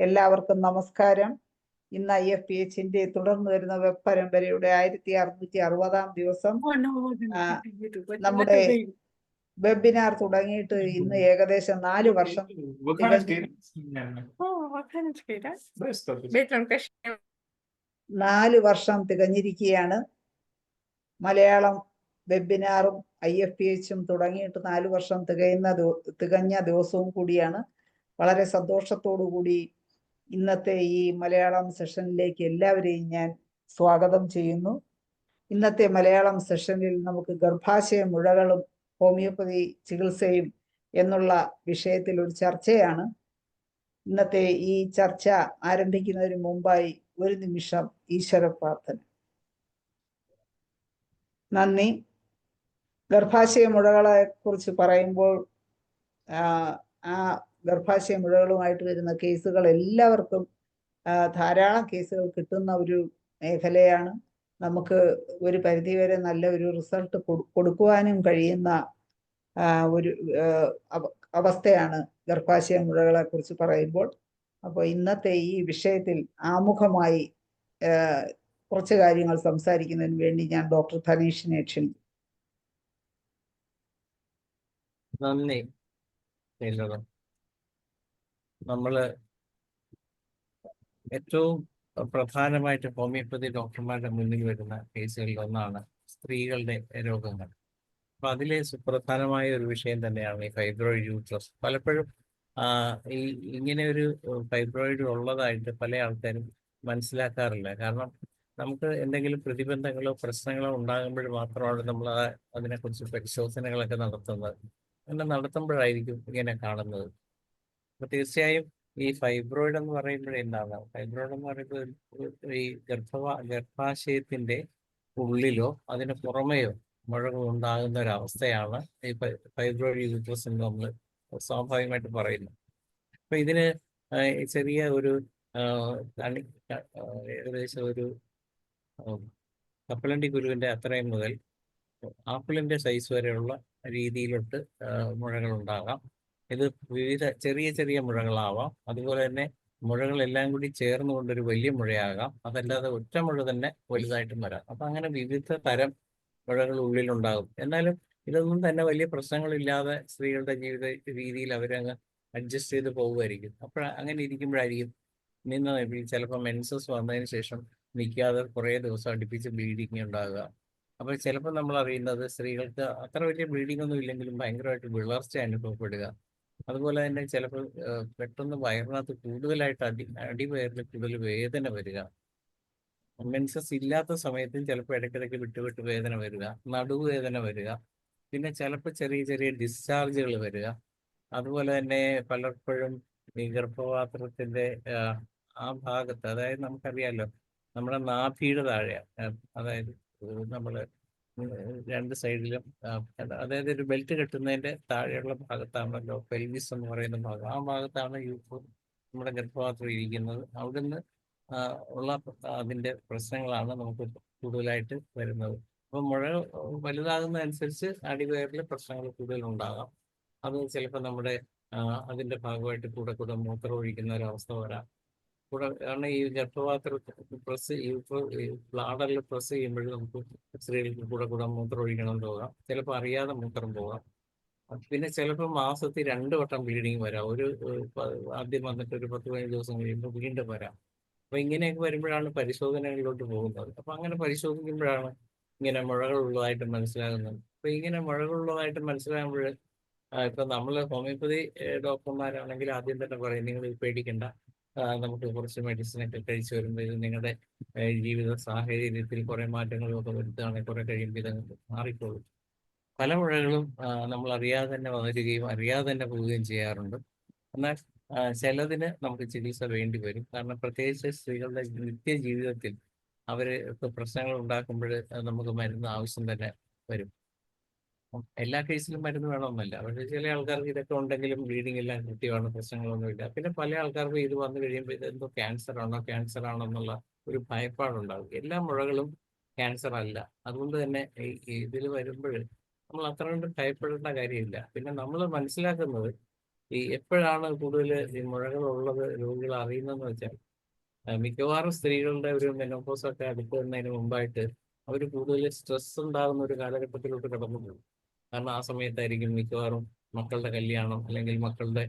എല്ലാവർക്കും നമസ്കാരം. ഇന്ന് IFPHന്റെ തുടർന്ന് വരുന്ന വെബ് പരമ്പരയുടെ 1660 ദിവസം. നമ്മുടെ വെബിനാർ തുടങ്ങിയിട്ട് ഇന്ന് ഏകദേശം 4 വർഷം തികഞ്ഞിരിക്കുകയാണ്. മലയാളം വെബിനാറും IFPHും തുടങ്ങിയിട്ട് 4 വർഷം തികഞ്ഞ ദിവസവും കൂടിയാണ്. വളരെ സന്തോഷത്തോടു കൂടി ഇന്നത്തെ ഈ മലയാളം സെഷനിലേക്ക് എല്ലാവരെയും ഞാൻ സ്വാഗതം ചെയ്യുന്നു. ഇന്നത്തെ മലയാളം സെഷനിൽ നമുക്ക് ഗർഭാശയ മുഴകളും ഹോമിയോപ്പതി ചികിത്സയും എന്നുള്ള വിഷയത്തിൽ ഒരു ചർച്ചയാണ്. ഇന്നത്തെ ഈ ചർച്ച ആരംഭിക്കുന്നതിന് മുമ്പായി ഒരു നിമിഷം ഈശ്വര പ്രാർത്ഥന. നന്ദി. ഗർഭാശയ മുഴകളെ കുറിച്ച് പറയുമ്പോൾ ആ ഗർഭാശയ മുഴകളുമായിട്ട് വരുന്ന കേസുകൾ എല്ലാവർക്കും ധാരാളം കേസുകൾ കിട്ടുന്ന ഒരു മേഖലയാണ്. നമുക്ക് ഒരു പരിധിവരെ നല്ല ഒരു റിസൾട്ട് കൊടുക്കുവാനും കഴിയുന്ന ഒരു അവസ്ഥയാണ് ഗർഭാശയ മുഴകളെ കുറിച്ച് പറയുമ്പോൾ. അപ്പോൾ ഇന്നത്തെ ഈ വിഷയത്തിൽ ആമുഖമായി കുറച്ച് കാര്യങ്ങൾ സംസാരിക്കുന്നതിന് വേണ്ടി ഞാൻ ഡോക്ടർ ധനീഷിനെ ക്ഷണിക്കും. നന്ദി. നമ്മള് ഏറ്റവും പ്രധാനമായിട്ട് ഹോമിയോപ്പതി ഡോക്ടർമാരുടെ മുന്നിൽ വരുന്ന കേസുകളിൽ ഒന്നാണ് സ്ത്രീകളുടെ രോഗങ്ങൾ. അപ്പൊ അതിലെ സുപ്രധാനമായ ഒരു വിഷയം തന്നെയാണ് ഈ ഫൈബ്രോയിഡ് യൂട്രസ്. പലപ്പോഴും ഇങ്ങനെ ഒരു ഫൈബ്രോയിഡ് ഉള്ളതായിട്ട് പല ആൾക്കാരും മനസ്സിലാക്കാറില്ല. കാരണം നമുക്ക് എന്തെങ്കിലും പ്രതിബന്ധങ്ങളോ പ്രശ്നങ്ങളോ ഉണ്ടാകുമ്പോൾ മാത്രമാണ് നമ്മൾ അതിനെക്കുറിച്ച് പരിശോധനകളൊക്കെ നടത്തുന്നത്. അങ്ങനെ നടത്തുമ്പോഴായിരിക്കും ഇങ്ങനെ കാണുന്നത്. അപ്പൊ തീർച്ചയായും ഈ ഫൈബ്രോയിഡ് എന്ന് പറയുമ്പോൾ എന്താണ്? ഫൈബ്രോയിഡ് എന്ന് പറയുമ്പോൾ ഈ ഗർഭാശയത്തിന്റെ ഉള്ളിലോ അതിന് പുറമെയോ മുഴകൾ ഉണ്ടാകുന്ന ഒരവസ്ഥയാണ് ഈ ഫൈബ്രോയിഡ് യൂട്രസ് എന്ന് നമ്മൾ സ്വാഭാവികമായിട്ട് പറയുന്നത്. അപ്പൊ ഇതിന് ചെറിയ ഒരു ഏകദേശം ഒരു കപ്പലണ്ടി കുരുവിന്റെ അത്രയും മുതൽ ആപ്പിളിന്റെ സൈസ് വരെയുള്ള രീതിയിലോട്ട് മുഴകൾ ഉണ്ടാകാം. ഇത് വിവിധ ചെറിയ ചെറിയ മുഴകളാവാം. അതുപോലെ തന്നെ മുഴകളെല്ലാം കൂടി ചേർന്നുകൊണ്ടൊരു വലിയ മുഴയാകാം. അതല്ലാതെ ഒറ്റ മുഴ തന്നെ വലുതായിട്ടും വരാം. അപ്പൊ അങ്ങനെ വിവിധ തരം മുഴകൾ ഉള്ളിലുണ്ടാകും. എന്നാലും ഇതൊന്നും തന്നെ വലിയ പ്രശ്നങ്ങളില്ലാതെ സ്ത്രീകളുടെ ജീവിത രീതിയിൽ അവരങ്ങ് അഡ്ജസ്റ്റ് ചെയ്ത് പോകുമായിരിക്കും. അങ്ങനെ ഇരിക്കുമ്പോഴായിരിക്കും ചിലപ്പോൾ മെൻസസ് വന്നതിന് ശേഷം നിൽക്കാതെ കുറേ ദിവസം അടുപ്പിച്ച് ബ്ലീഡിങ് ഉണ്ടാകുക. അപ്പോൾ ചിലപ്പോൾ നമ്മൾ അറിയുന്നത് സ്ത്രീകൾക്ക് അത്ര വലിയ ബ്ലീഡിംഗ് ഒന്നും ഇല്ലെങ്കിലും ഭയങ്കരമായിട്ട് വിളർച്ച അനുഭവപ്പെടുക. അതുപോലെ തന്നെ ചിലപ്പോൾ പെട്ടെന്ന് വയറിനകത്ത് കൂടുതലായിട്ട് അടിവയറിൽ കൂടുതൽ വേദന വരിക. മെൻസസ് ഇല്ലാത്ത സമയത്തും ചിലപ്പോൾ ഇടയ്ക്കിടയ്ക്ക് വിട്ട് വേദന വരിക, നടുവേദന വരിക, പിന്നെ ചിലപ്പോൾ ചെറിയ ചെറിയ ഡിസ്ചാർജുകൾ വരിക. അതുപോലെ തന്നെ പലപ്പോഴും ഈ ഗർഭപാത്രത്തിന്റെ ആ ഭാഗത്ത്, അതായത് നമുക്കറിയാമല്ലോ നമ്മുടെ നാഭിയുടെ താഴെ, അതായത് നമ്മൾ രണ്ട് സൈഡിലും, അതായത് ഒരു ബെൽറ്റ് കെട്ടുന്നതിന്റെ താഴെയുള്ള ഭാഗത്താണല്ലോ പെൽവിസ് എന്ന് പറയുന്ന ഭാഗം. ആ ഭാഗത്താണ് നമ്മുടെ ഗർഭപാത്രം ഇരിക്കുന്നത്. അവിടുന്ന് ഉള്ള അതിന്റെ പ്രശ്നങ്ങളാണ് നമുക്ക് കൂടുതലായിട്ട് വരുന്നത്. അപ്പൊ മുഴ വലുതാകുന്നതനുസരിച്ച് അടിവയറിലെ പ്രശ്നങ്ങൾ കൂടുതലുണ്ടാകാം. അത് ചിലപ്പോൾ നമ്മുടെ അതിന്റെ ഭാഗമായിട്ട് കൂടെ മൂത്രം ഒഴിക്കുന്ന ഒരു അവസ്ഥ വരാം. കാരണം ഈ ഗർഭപാത്ര ബ്ലാഡറിൽ പ്രസ് ചെയ്യുമ്പോഴും നമുക്ക് സ്ത്രീകൾക്ക് കൂടെ മൂത്രം ഒഴിക്കണം പോകാം. ചിലപ്പോൾ അറിയാതെ മൂത്രം പോകാം. പിന്നെ ചിലപ്പോൾ മാസത്തിൽ 2 വട്ടം ബ്ലീഡിങ് വരാം. ആദ്യം വന്നിട്ട് ഒരു 10-15 ദിവസം കഴിയുമ്പോൾ വീണ്ടും വരാം. അപ്പൊ ഇങ്ങനെയൊക്കെ വരുമ്പോഴാണ് പരിശോധനകളിലോട്ട് പോകുന്നത്. അപ്പൊ അങ്ങനെ പരിശോധിക്കുമ്പോഴാണ് ഇങ്ങനെ മുഴകളുള്ളതായിട്ട് മനസ്സിലാകുന്നത്. അപ്പൊ ഇങ്ങനെ മുഴകളുള്ളതായിട്ട് മനസ്സിലാകുമ്പോൾ ഇപ്പൊ നമ്മൾ ഹോമിയോപ്പതി ഡോക്ടർമാരാണെങ്കിൽ ആദ്യം തന്നെ പറയും, നിങ്ങൾ പേടിക്കണ്ട, നമുക്ക് കുറച്ച് മെഡിസിനൊക്കെ കഴിച്ചു വരുമ്പോൾ ഇത് നിങ്ങളുടെ ജീവിത സാഹചര്യത്തിൽ കുറെ മാറ്റങ്ങളും ഒക്കെ വരുത്തുകയാണെങ്കിൽ കുറെ കഴിയുമ്പോൾ ഇതങ്ങ് മാറിക്കോളും. പല മുഴകളും നമ്മൾ അറിയാതെ തന്നെ വളരുകയും അറിയാതെ തന്നെ പോവുകയും ചെയ്യാറുണ്ട്. എന്നാൽ ചിലതിന് നമുക്ക് ചികിത്സ വേണ്ടി വരും. കാരണം പ്രത്യേകിച്ച് സ്ത്രീകളുടെ നിത്യജീവിതത്തിൽ ഇപ്പോൾ പ്രശ്നങ്ങൾ ഉണ്ടാക്കുമ്പോൾ നമുക്ക് മരുന്ന് ആവശ്യം തന്നെ വരും. എല്ലാ കേസിലും മരുന്ന് വേണമെന്നല്ല. പക്ഷേ ചില ആൾക്കാർക്ക് ഇതൊക്കെ ഉണ്ടെങ്കിലും ബ്ലീഡിംഗ് എല്ലാം കൃത്യമാണ്, പ്രശ്നങ്ങളൊന്നുമില്ല. പിന്നെ പല ആൾക്കാർക്കും ഇത് വന്നു കഴിയുമ്പോൾ ഇതെന്തോ ക്യാൻസർ ആണോ എന്നുള്ള ഒരു ഭയപ്പാടുണ്ടാകും. എല്ലാ മുഴകളും ക്യാൻസർ അല്ല. അതുകൊണ്ട് തന്നെ ഇതിൽ വരുമ്പോൾ നമ്മൾ അത്ര കൊണ്ട് ഭയപ്പെടേണ്ട കാര്യമില്ല. പിന്നെ നമ്മൾ മനസ്സിലാക്കുന്നത് എപ്പോഴാണ് കൂടുതൽ ഈ മുഴകളുള്ളത് രോഗികൾ അറിയുന്നതെന്ന് വെച്ചാൽ മിക്കവാറും സ്ത്രീകളുടെ ഒരു മെനോപോസ് ഒക്കെ അടുത്ത് വരുന്നതിന് മുമ്പായിട്ട് അവർ കൂടുതൽ സ്ട്രെസ് ഉണ്ടാകുന്ന ഒരു കാലഘട്ടത്തിലോട്ട് കടന്നു പോകും. കാരണം ആ സമയത്തായിരിക്കും മിക്കവാറും മക്കളുടെ കല്യാണം, അല്ലെങ്കിൽ മക്കളുടെ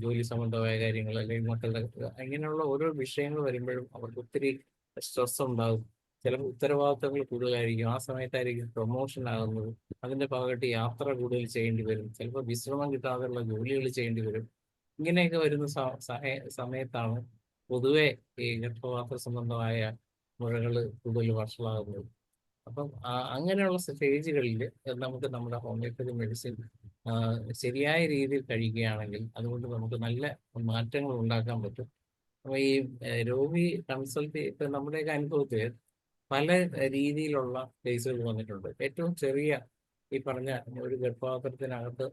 ജോലി സംബന്ധമായ കാര്യങ്ങൾ, അല്ലെങ്കിൽ മക്കളുടെ അങ്ങനെയുള്ള ഓരോ വിഷയങ്ങൾ വരുമ്പോഴും അവർക്ക് ഒത്തിരി സ്ട്രെസ് ഉണ്ടാകും. ചിലപ്പോൾ ഉത്തരവാദിത്തങ്ങൾ കൂടുതലായിരിക്കും. ആ സമയത്തായിരിക്കും പ്രൊമോഷൻ ആകുന്നത്. അതിന്റെ ഭാഗമായിട്ട് യാത്ര കൂടുതൽ ചെയ്യേണ്ടി വരും. ചിലപ്പോൾ വിശ്രമം കിട്ടാതെയുള്ള ജോലികൾ ചെയ്യേണ്ടി വരും. ഇങ്ങനെയൊക്കെ വരുന്ന സമയത്താണ് പൊതുവെ ഈ ഗർഭപാത്ര സംബന്ധമായ മുഴകൾ കൂടുതൽ വഷളാകുന്നത്. അപ്പം അങ്ങനെയുള്ള സ്റ്റേജുകളിൽ നമുക്ക് നമ്മുടെ ഹോമിയോപ്പതി മെഡിസിൻ ശരിയായ രീതിയിൽ കഴിക്കുകയാണെങ്കിൽ അതുകൊണ്ട് നമുക്ക് നല്ല മാറ്റങ്ങൾ ഉണ്ടാക്കാൻ പറ്റും. അപ്പൊ ഈ രോഗി കൺസൾട്ട് ഇപ്പൊ നമ്മുടെയൊക്കെ അനുഭവത്തിൽ പല രീതിയിലുള്ള കേസുകൾ വന്നിട്ടുണ്ട്. ഏറ്റവും ചെറിയ ഈ പറഞ്ഞ ഒരു ഗർഭപാത്രത്തിനകത്ത്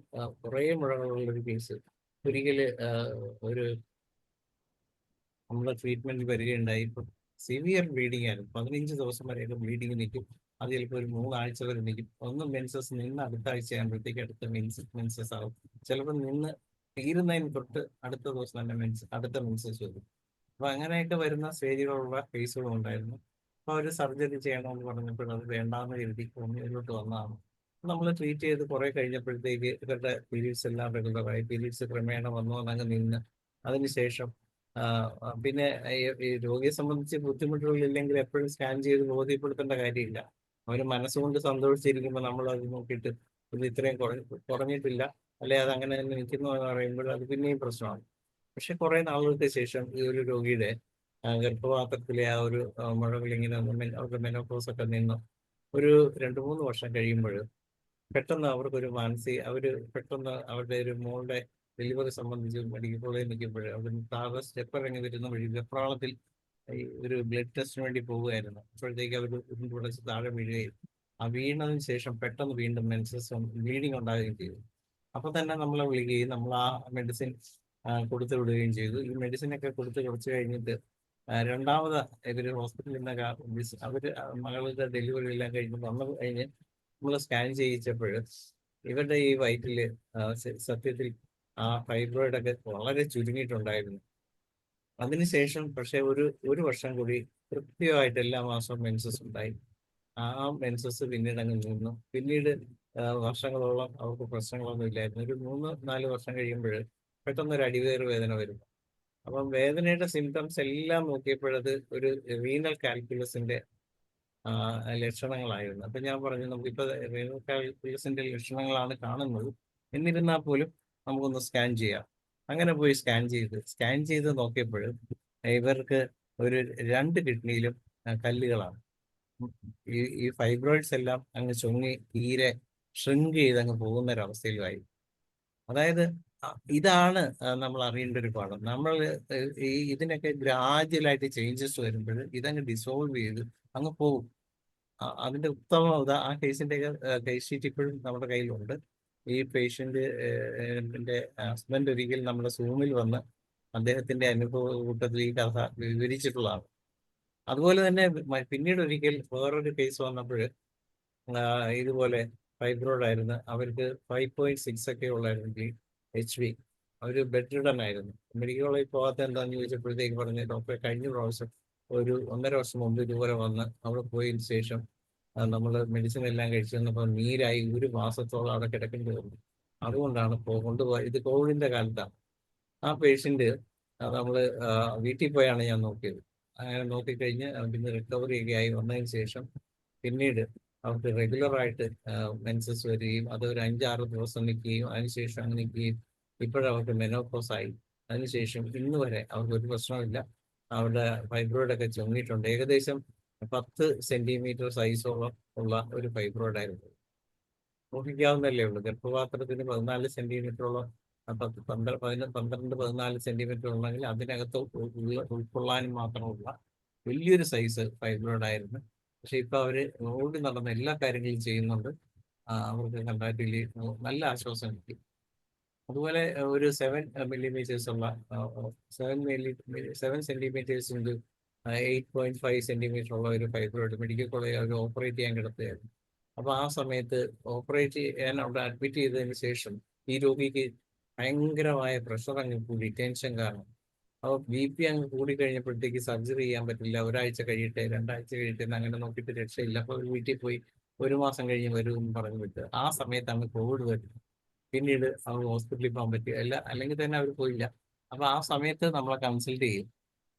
കുറേ മുഴകളുള്ള ഒരു കേസ് ഒരിക്കല് ഒരു നമ്മുടെ ട്രീറ്റ്മെന്റ് വരികയുണ്ടായി. ഇപ്പം സിവിയർ ബ്ലീഡിംഗ് ആയിരുന്നു. 15 ദിവസം വരെയൊക്കെ ബ്ലീഡിങ് നിൽക്കും. അത് ചിലപ്പോൾ ഒരു 3 ആഴ്ച വരെ നിൽക്കും. ഒന്ന് മെൻസസ് നിന്ന് അടുത്ത ആഴ്ച ആകുമ്പോഴത്തേക്ക് അടുത്ത മെൻസസ് ആകും. ചിലപ്പോൾ നിന്ന് തീരുന്നതിന് തൊട്ട് അടുത്ത ദിവസം തന്നെ അടുത്ത മെൻസസ് വരും. അപ്പൊ അങ്ങനെയൊക്കെ വരുന്ന സ്റ്റേജുകളുള്ള കേസുകളും ഉണ്ടായിരുന്നു. അപ്പൊ അവർ സർജറി ചെയ്യണമെന്ന് പറഞ്ഞപ്പോൾ അത് വേണ്ടാന്ന് കരുതി ഹോമിയോയിലോട്ട് വന്നതാണ്. നമ്മൾ ട്രീറ്റ് ചെയ്ത് കുറെ കഴിഞ്ഞപ്പോഴത്തേക്ക് ഇവരുടെ പീരീഡ്സ് എല്ലാം റെഗുലറായി. പീരീഡ്സ് ക്രമേണ വന്നു അങ്ങ് നിന്ന് അതിനുശേഷം പിന്നെ ഈ രോഗിയെ സംബന്ധിച്ച് ബുദ്ധിമുട്ടുകളില്ലെങ്കിൽ എപ്പോഴും സ്കാൻ ചെയ്ത് ബോധ്യപ്പെടുത്തേണ്ട കാര്യമില്ല. അവര് മനസ്സുകൊണ്ട് സന്തോഷിച്ചിരിക്കുമ്പോൾ നമ്മൾ അത് നോക്കിയിട്ട് ഇത് ഇത്രയും കുറഞ്ഞിട്ടില്ല, അല്ലെ അത് അങ്ങനെ തന്നെ നിൽക്കുന്നു എന്ന് പറയുമ്പോൾ അത് പിന്നെയും പ്രശ്നമാണ്. പക്ഷെ കുറെ നാളുകൾക്ക് ശേഷം ഈ ഒരു രോഗിയുടെ ഗർഭപാത്രത്തിലെ ആ ഒരു മുഴകൾ ഇങ്ങനെ അവരുടെ മെനോപോസ് ഒക്കെ നിന്ന് ഒരു 2-3 വർഷം കഴിയുമ്പോൾ പെട്ടെന്ന് അവർക്കൊരു അവര് പെട്ടെന്ന് അവരുടെ ഒരു മോളുടെ ഡെലിവറി സംബന്ധിച്ച് മെഡിക്കൽ കോളേജിൽ നിൽക്കുമ്പോൾ അവർ താഴെ സ്റ്റെപ്പ് ഇറങ്ങി വരുന്ന വഴി വെപ്രാളത്തിൽ ഈ ഒരു ബ്ലഡ് ടെസ്റ്റിന് വേണ്ടി പോവുകയായിരുന്നു. അപ്പോഴത്തേക്ക് അവർ ഉരുണ്ടുടച്ച് താഴെ വീഴുകയും ആ വീണതിന് ശേഷം പെട്ടെന്ന് വീണ്ടും മെൻസസ് ബ്ലീഡിങ് ഉണ്ടാകുകയും ചെയ്തു. അപ്പൊ തന്നെ നമ്മളെ വിളിക്കുകയും നമ്മൾ ആ മെഡിസിൻ കൊടുത്തു വിടുകയും ചെയ്തു. ഈ മെഡിസിനൊക്കെ കൊടുത്ത് കുറച്ച് കഴിഞ്ഞിട്ട് രണ്ടാമത് ഇവര് ഹോസ്പിറ്റലിൽ നിന്ന് അവര് മകളുടെ ഡെലിവറി എല്ലാം കഴിഞ്ഞ് വന്നു കഴിഞ്ഞ് നമ്മൾ സ്കാൻ ചെയ്യിച്ചപ്പോൾ ഇവരുടെ ഈ വയറ്റില് സത്യത്തിൽ ആ ഫൈബ്രോയിഡ് ഒക്കെ വളരെ ചുരുങ്ങിയിട്ടുണ്ടായിരുന്നു. അതിനുശേഷം പക്ഷെ ഒരു വർഷം കൂടി കൃത്യമായിട്ട് എല്ലാ മാസവും മെൻസസ് ഉണ്ടായി. ആ മെൻസസ് പിന്നീട് അങ്ങ് നിന്നു. പിന്നീട് വർഷങ്ങളോളം അവർക്ക് പ്രശ്നങ്ങളൊന്നും ഇല്ലായിരുന്നു. ഒരു 3-4 വർഷം കഴിയുമ്പോൾ പെട്ടെന്ന് ഒരു അടിവേറ് വേദന വരും. അപ്പം വേദനയുടെ സിംറ്റംസ് എല്ലാം നോക്കിയപ്പോഴത് ഒരു റീനൽ കാൽക്കുലസിന്റെ ലക്ഷണങ്ങളായിരുന്നു. അപ്പൊ ഞാൻ പറഞ്ഞു നമുക്കിപ്പോ റീനൽ കാൽക്കുലസിന്റെ ലക്ഷണങ്ങളാണ് കാണുന്നത്, എന്നിരുന്നാൽ പോലും നമുക്കൊന്ന് സ്കാൻ ചെയ്യാം. അങ്ങനെ പോയി സ്കാൻ ചെയ്ത് നോക്കിയപ്പോൾ ഇവർക്ക് ഒരു 2 കിഡ്നിയിലും കല്ലുകളാണ്. ഈ ഫൈബ്രോയിഡ്സ് എല്ലാം അങ്ങ് ചുങ്ങി തീരെ ഷ്രിങ്ക് ചെയ്ത് അങ്ങ് പോകുന്ന ഒരവസ്ഥയിലുമായി. അതായത് ഇതാണ് നമ്മൾ അറിയേണ്ട ഒരു പാഠം. നമ്മൾ ഇതിനൊക്കെ ഗ്രാജുവലായിട്ട് ചേഞ്ചസ് വരുമ്പോൾ ഇതങ്ങ് ഡിസോൾവ് ചെയ്ത് അങ്ങ് പോകും. അതിന്റെ ഉത്തമ ആ കേസിന്റെ കേസ് ഷീറ്റ് ഇപ്പോഴും നമ്മുടെ കയ്യിലുണ്ട്. ഈ പേഷ്യന്റിന്റെ ഹസ്ബൻഡ് ഒരിക്കൽ നമ്മുടെ സൂമിൽ വന്ന് അദ്ദേഹത്തിന്റെ അനുഭവ കൂട്ടത്തിൽ ഈ കഥ വിവരിച്ചിട്ടുള്ളതാണ്. അതുപോലെ തന്നെ പിന്നീട് ഒരിക്കൽ വേറൊരു കേസ് വന്നപ്പോൾ ഇതുപോലെ ഫൈബ്രോയിഡ് ആയിരുന്നു. അവർക്ക് 5.6 ഒക്കെ ഉള്ളായിരുന്നു HB. അവർ ബെഡ് റിഡൻ ആയിരുന്നു. മെഡിക്കൽ കോളേജിൽ പോകാത്ത എന്താണെന്ന് ചോദിച്ചപ്പോഴത്തേക്ക് പറഞ്ഞ് ഡോക്ടറെ കഴിഞ്ഞ പ്രാവശ്യം ഒരു 1.5 വർഷം മുമ്പ് ഇതുപോലെ വന്ന് അവിടെ പോയതിന് ശേഷം നമ്മൾ മെഡിസിൻ എല്ലാം കഴിച്ചു വന്നപ്പോൾ നീരായി 1 മാസത്തോളം അവിടെ കിടക്കേണ്ടി വന്നു. അതുകൊണ്ടാണ് കൊണ്ടുപോയത്. ഇത് കോവിഡിന്റെ കാലത്താണ്. ആ പേഷ്യന്റ് നമ്മൾ വീട്ടിൽ പോയാണ് ഞാൻ നോക്കിയത്. അങ്ങനെ നോക്കിക്കഴിഞ്ഞ് പിന്നെ റിക്കവറി ഒക്കെ ആയി വന്നതിന് ശേഷം പിന്നീട് അവർക്ക് റെഗുലറായിട്ട് മെൻസസ് വരികയും അത് ഒരു 5-6 ദിവസം നിൽക്കുകയും അതിനുശേഷം അങ്ങനെ നിൽക്കുകയും ഇപ്പോഴവർക്ക് മെനോപോസ് ആയി. അതിനുശേഷം ഇന്ന് വരെ അവർക്ക് ഒരു പ്രശ്നമില്ല. അവരുടെ ഫൈബ്രോയിഡ് ഒക്കെ ചുങ്ങിയിട്ടുണ്ട്. ഏകദേശം 10 സെന്റിമീറ്റർ സൈസോളം ഉള്ള ഒരു ഫൈബ്രോയിഡ് ആയിരുന്നു. ഊഹിക്കാവുന്നല്ലേ ഉള്ളൂ. ഗർഭപാത്രത്തിന് 14 സെന്റിമീറ്ററോളം 12-14 സെന്റിമീറ്റർ ഉണ്ടെങ്കിൽ അതിനകത്ത് ഉൾക്കൊള്ളാനും മാത്രമുള്ള വലിയൊരു സൈസ് ഫൈബ്രോയിഡ് ആയിരുന്നു. പക്ഷെ ഇപ്പൊ അവര് ഓടി നടന്ന എല്ലാ കാര്യങ്ങളും ചെയ്യുന്നുണ്ട്. അവർക്ക് കമ്പാരിറ്റീവ്ലി നല്ല ആശ്വാസം കിട്ടി. അതുപോലെ ഒരു 7 millimeters ഉള്ള 7 സെന്റിമീറ്റേഴ്സ് 8.5 സെന്റിമീറ്റർ ഉള്ള ഒരു ഫൈബ്രോയിഡ് മെഡിക്കൽ കോളേജ് അവർ ഓപ്പറേറ്റ് ചെയ്യാൻ കിടത്തുകയായിരുന്നു. അപ്പൊ ആ സമയത്ത് ഓപ്പറേറ്റ് ചെയ്യാൻ അവിടെ അഡ്മിറ്റ് ചെയ്തതിന് ശേഷം ഈ രോഗിക്ക് ഭയങ്കരമായ പ്രഷർ അങ്ങ് കൂടി, ടെൻഷൻ കാരണം. അപ്പോൾ BP അങ്ങ് കൂടി കഴിഞ്ഞപ്പോഴത്തേക്ക് സർജറി ചെയ്യാൻ പറ്റില്ല, ഒരാഴ്ച കഴിയട്ടെ 2 ആഴ്ച കഴിയട്ടെ എന്ന് അങ്ങനെ നോക്കിയിട്ട് രക്ഷയില്ല. അപ്പോൾ വീട്ടിൽ പോയി 1 മാസം കഴിഞ്ഞ് വരുമെന്ന് പറഞ്ഞു വിട്ട്. ആ സമയത്താണ് കോവിഡ് വരുന്നത്. പിന്നീട് അവർ ഹോസ്പിറ്റലിൽ പോകാൻ പറ്റിയ അല്ലെങ്കിൽ തന്നെ അവർ പോയില്ല. അപ്പോൾ ആ സമയത്ത് നമ്മളെ കൺസൾട്ട് ചെയ്യും.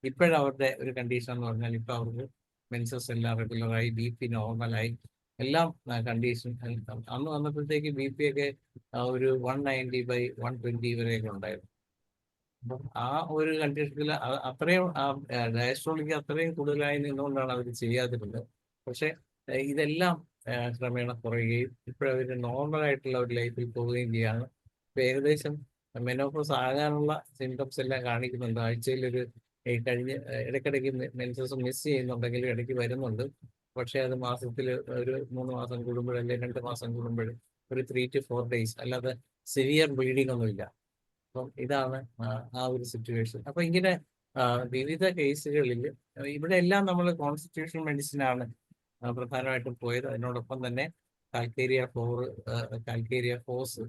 ഇപ്പോഴവരുടെ ഒരു കണ്ടീഷൻ എന്ന് പറഞ്ഞാൽ ഇപ്പൊ അവർക്ക് മെൻസസ് എല്ലാം റെഗുലറായി, BP നോർമലായി, എല്ലാം കണ്ടീഷൻ. അന്ന് വന്നപ്പോഴത്തേക്ക് BP ഒക്കെ ഒരു 190/120 വരെയൊക്കെ ഉണ്ടായിരുന്നു. അപ്പം ആ ഒരു കണ്ടീഷനിൽ അത്രയും ഡയസ്ട്രോളിക്ക് അത്രയും കൂടുതലായി നിന്നുകൊണ്ടാണ് അവർ ചെയ്യാതിരുന്നത്. പക്ഷെ ഇതെല്ലാം ക്രമേണ കുറയുകയും ഇപ്പോഴവർ നോർമലായിട്ടുള്ള ഒരു ലൈഫിൽ പോവുകയും ചെയ്യാണ്. ഇപ്പൊ ഏകദേശം മെനോപോസ് ആകാനുള്ള സിംറ്റംസ് എല്ലാം കാണിക്കുന്നുണ്ട്. ആഴ്ചയിലൊരു കഴിഞ്ഞ് ഇടയ്ക്കിടയ്ക്ക് മെൻസസ് മിസ് ചെയ്യുന്നുണ്ടെങ്കിലും ഇടയ്ക്ക് വരുന്നുണ്ട്. പക്ഷെ അത് മാസത്തിൽ ഒരു 3 മാസം കൂടുമ്പോൾ അല്ലെങ്കിൽ 2 മാസം കൂടുമ്പോൾ ഒരു 3 to 4 days, അല്ലാതെ സിവിയർ ബ്ലീഡിംഗ് ഒന്നുമില്ല. അപ്പം ഇതാണ് ആ ഒരു സിറ്റുവേഷൻ. അപ്പൊ ഇങ്ങനെ വിവിധ കേസുകളിൽ ഇവിടെ എല്ലാം നമ്മൾ കോൺസ്റ്റിറ്റ്യൂഷണൽ മെഡിസിനാണ് പ്രധാനമായിട്ടും പോയത്. അതിനോടൊപ്പം തന്നെ കാൽക്കേരിയ ഫോസ്,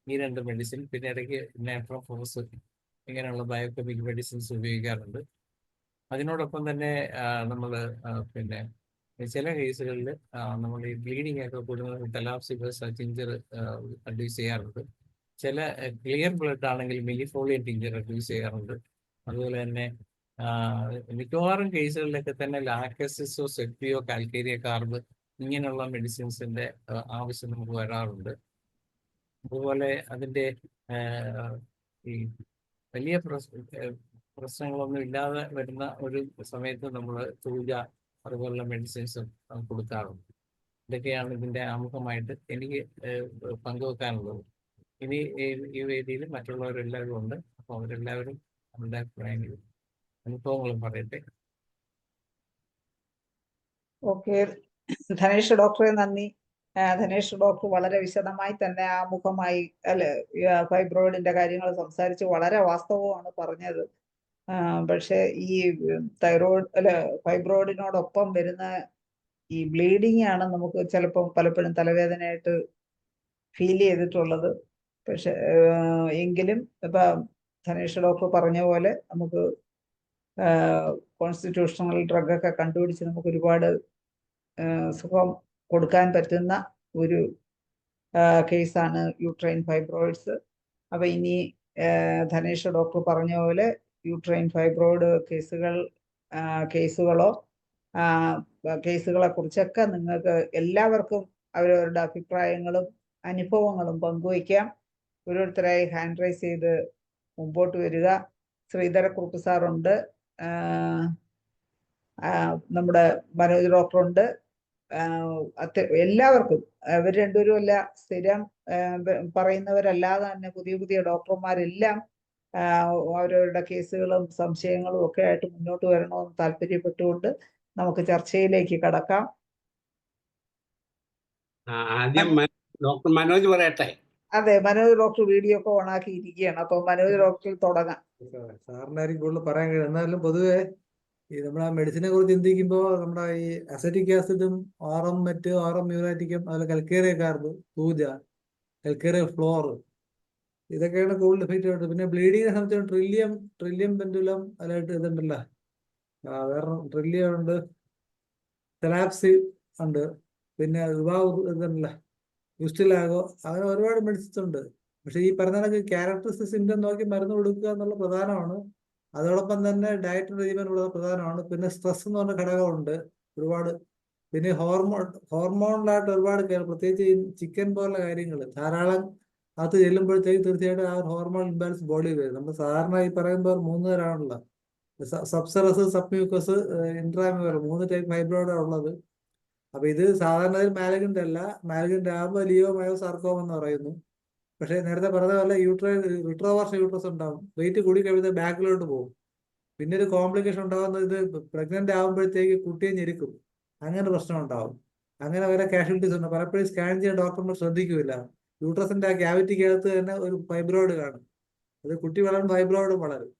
ഈ 2 മെഡിസിൻ, പിന്നെ ഇടയ്ക്ക് നാട്രോഫോസ്, ഇങ്ങനെയുള്ള ബയോകെമിക് മെഡിസിൻസ് ഉപയോഗിക്കാറുണ്ട്. അതിനോടൊപ്പം തന്നെ നമ്മൾ പിന്നെ ചില കേസുകളിൽ നമ്മൾ ഈ ബ്ലീഡിംഗ് ഒക്കെ കൂടുന്നത് ടെലാപ്സിബസ് ടിഞ്ചർ അഡ്യൂസ് ചെയ്യാറുണ്ട്. ചില ക്ലിയർ ബ്ലഡ് ആണെങ്കിൽ മിലിഫോളിയം ടിഞ്ചർ അഡ്യൂസ് ചെയ്യാറുണ്ട്. അതുപോലെ തന്നെ മിക്കവാറും കേസുകളിലൊക്കെ തന്നെ ലാക്ടസിസോ സെപ്പിയോ കാൽക്കേരിയ കാർബ് ഇങ്ങനെയുള്ള മെഡിസിൻസിന്റെ ആവശ്യം നമുക്ക് വരാറുണ്ട്. അതുപോലെ അതിന്റെ ഈ വലിയ പ്രശ്നങ്ങളൊന്നും ഇല്ലാതെ വരുന്ന ഒരു സമയത്ത് നമ്മൾ തൂജ അതുപോലുള്ള മെഡിസിൻസും കൊടുക്കാറുണ്ട്. ഇതൊക്കെയാണ് ഇതിന്റെ ആമുഖമായിട്ട് എനിക്ക് പങ്കുവെക്കാനുള്ളത്. ഇനി ഈ വേദിയിൽ മറ്റുള്ളവരെല്ലാവരും ഉണ്ട്. അപ്പോൾ അവരെല്ലാവരും അവരുടെ അഭിപ്രായങ്ങളും അനുഭവങ്ങളും പറയട്ടെ. ഓക്കെ, ധനേഷ് ഡോക്ടറെ നന്ദി. ധനേഷ് ഡോക്ടർ വളരെ വിശദമായി തന്നെ ആമുഖമായി ഫൈബ്രോയിഡിന്റെ കാര്യങ്ങൾ സംസാരിച്ച് വളരെ വാസ്തവമാണ് പറഞ്ഞത്. പക്ഷെ ഈ ഫൈബ്രോയിഡിനോടൊപ്പം വരുന്ന ഈ ബ്ലീഡിംഗ് ആണ് നമുക്ക് ചിലപ്പോൾ പലപ്പോഴും തലവേദനയായിട്ട് ഫീൽ ചെയ്തിട്ടുള്ളത്. പക്ഷെ എങ്കിലും ഇപ്പൊ ധനേഷ് ഡോക്ടർ പറഞ്ഞ പോലെ നമുക്ക് കോൺസ്റ്റിറ്റ്യൂഷണൽ ഡ്രഗൊക്കെ കണ്ടുപിടിച്ച് നമുക്ക് ഒരുപാട് സുഖം കൊടുക്കാൻ പറ്റുന്ന ഒരു കേസാണ് യൂട്രൈൻ ഫൈബ്രോയിഡ്സ്. അപ്പൊ ഇനി ധനേഷ് ഡോക്ടർ പറഞ്ഞ പോലെ യൂട്രൈൻ ഫൈബ്രോയിഡ് കേസുകളെ കുറിച്ചൊക്കെ നിങ്ങൾക്ക് എല്ലാവർക്കും അവരവരുടെ അഭിപ്രായങ്ങളും അനുഭവങ്ങളും പങ്കുവയ്ക്കാം. ഓരോരുത്തരായി ഹാൻഡ് റൈസ് ചെയ്ത് മുമ്പോട്ട് വരിക. ശ്രീധരക്കുറുപ്പ് സാറുണ്ട്, നമ്മുടെ മനോജ് ഡോക്ടറുണ്ട്. എല്ലാവർക്കും, ഇവർ രണ്ടുപേരും അല്ല, സ്ഥിരം പറയുന്നവരല്ലാതെ തന്നെ പുതിയ പുതിയ ഡോക്ടർമാരെല്ലാം അവരവരുടെ കേസുകളും സംശയങ്ങളും ഒക്കെ ആയിട്ട് മുന്നോട്ട് വരണമെന്ന് താല്പര്യപ്പെട്ടുകൊണ്ട് നമുക്ക് ചർച്ചയിലേക്ക് കടക്കാം. ആദ്യം ഡോക്ടർ മനോജ് പറയട്ടെ. അതെ, മനോജ് ഡോക്ടർ വീഡിയോ ഒക്കെ ഓണാക്കി ഇരിക്കുകയാണ്. അപ്പൊ മനോജ് ഡോക്ടർ തുടങ്ങാം. സാറിനായിരിക്കും കൂടുതൽ പറയാൻ കഴിയും. എന്നാലും പൊതുവെ ഈ നമ്മുടെ മെഡിസിനെ കുറിച്ച് ചിന്തിക്കുമ്പോൾ നമ്മുടെ ഈ അസറ്റിക് ആസിഡും ഓറം മ്യൂറാറ്റിക്കും അതുപോലെ കൽക്കേറിയ കാർബ്, തൂജ, കൽക്കേറിയ ഫ്ലോർ, ഇതൊക്കെയാണ് കൂടുതൽ എഫക്റ്റ് ആയിട്ട്. പിന്നെ ബ്ലീഡിങ്ങിനെ സംബന്ധിച്ച് ട്രില്ലിയം പെൻഡുലം അതിലായിട്ട് ഇതുണ്ടല്ലോ, വേറെ ട്രില്ലിയം ഉണ്ട്, തെലാപ്സി ഉണ്ട്, പിന്നെ ഇതുണ്ടല്ലോ യുസ്റ്റിലാഗോ, അങ്ങനെ ഒരുപാട് മെഡിസിൻസ് ഉണ്ട്. പക്ഷെ ഈ പറഞ്ഞ ക്യാരക്ടറിസ്റ്റിക് സിംറ്റം നോക്കി മരുന്ന് കൊടുക്കുക എന്നുള്ള പ്രധാനമാണ്. അതോടൊപ്പം തന്നെ ഡയറ്റ് റെജിമെൻ ഉള്ളത് പ്രധാനമാണ്. പിന്നെ സ്ട്രെസ് എന്ന് പറഞ്ഞ ഘടകമുണ്ട് ഒരുപാട്. പിന്നെ ഹോർമോണലായിട്ട് ഒരുപാട് പ്രത്യേകിച്ച് ഈ ചിക്കൻ പോലുള്ള കാര്യങ്ങൾ ധാരാളം അത് ചെല്ലുമ്പോഴത്തേക്ക് തീർച്ചയായിട്ടും ആ ഹോർമോൺ ഇംബാലൻസ് ബോഡി വരും. നമ്മൾ സാധാരണ ഈ പറയുമ്പോൾ 3 തരമാണല്ലോ, സബ്സറസ്, സബ്മ്യൂക്കസ്, ഇൻട്രാമ്യൂറൽ, 3 ടൈപ്പ് ഫൈബ്രോയിഡാണ് ഉള്ളത്. അപ്പൊ ഇത് സാധാരണ മാലഗന്റ് അല്ല. മാലഗന്റ് ആകുമ്പോൾ ലിയോ സാർക്കോമ എന്ന് പറയുന്നു. പക്ഷെ നേരത്തെ പറഞ്ഞ പോലെ റിട്രോവർഷൻ യൂട്രസ് ഉണ്ടാവും. വെയിറ്റ് കൂടി കഴിയുമ്പോൾ ബാക്കിലോട്ട് പോകും. പിന്നെ ഒരു കോംപ്ലിക്കേഷൻ ഉണ്ടാകുന്നത് ഇത് പ്രഗ്നന്റ് ആകുമ്പോഴത്തേക്ക് കുട്ടിയെ ഞെരുക്കും, അങ്ങനെ പ്രശ്നം ഉണ്ടാവും. അങ്ങനെ വരെ കാഷ്വാലിറ്റീസ് ഉണ്ട്. പലപ്പോഴും സ്കാൻ ചെയ്യാൻ ഡോക്ടർമാർ ശ്രദ്ധിക്കില്ല. യൂട്രസിന്റെ ആ ക്യാവിറ്റിക്കകത്ത് തന്നെ ഒരു ഫൈബ്രോയിഡ് കാണും. അത് കുട്ടി വളരും, ഫൈബ്രോയിഡും വളരും.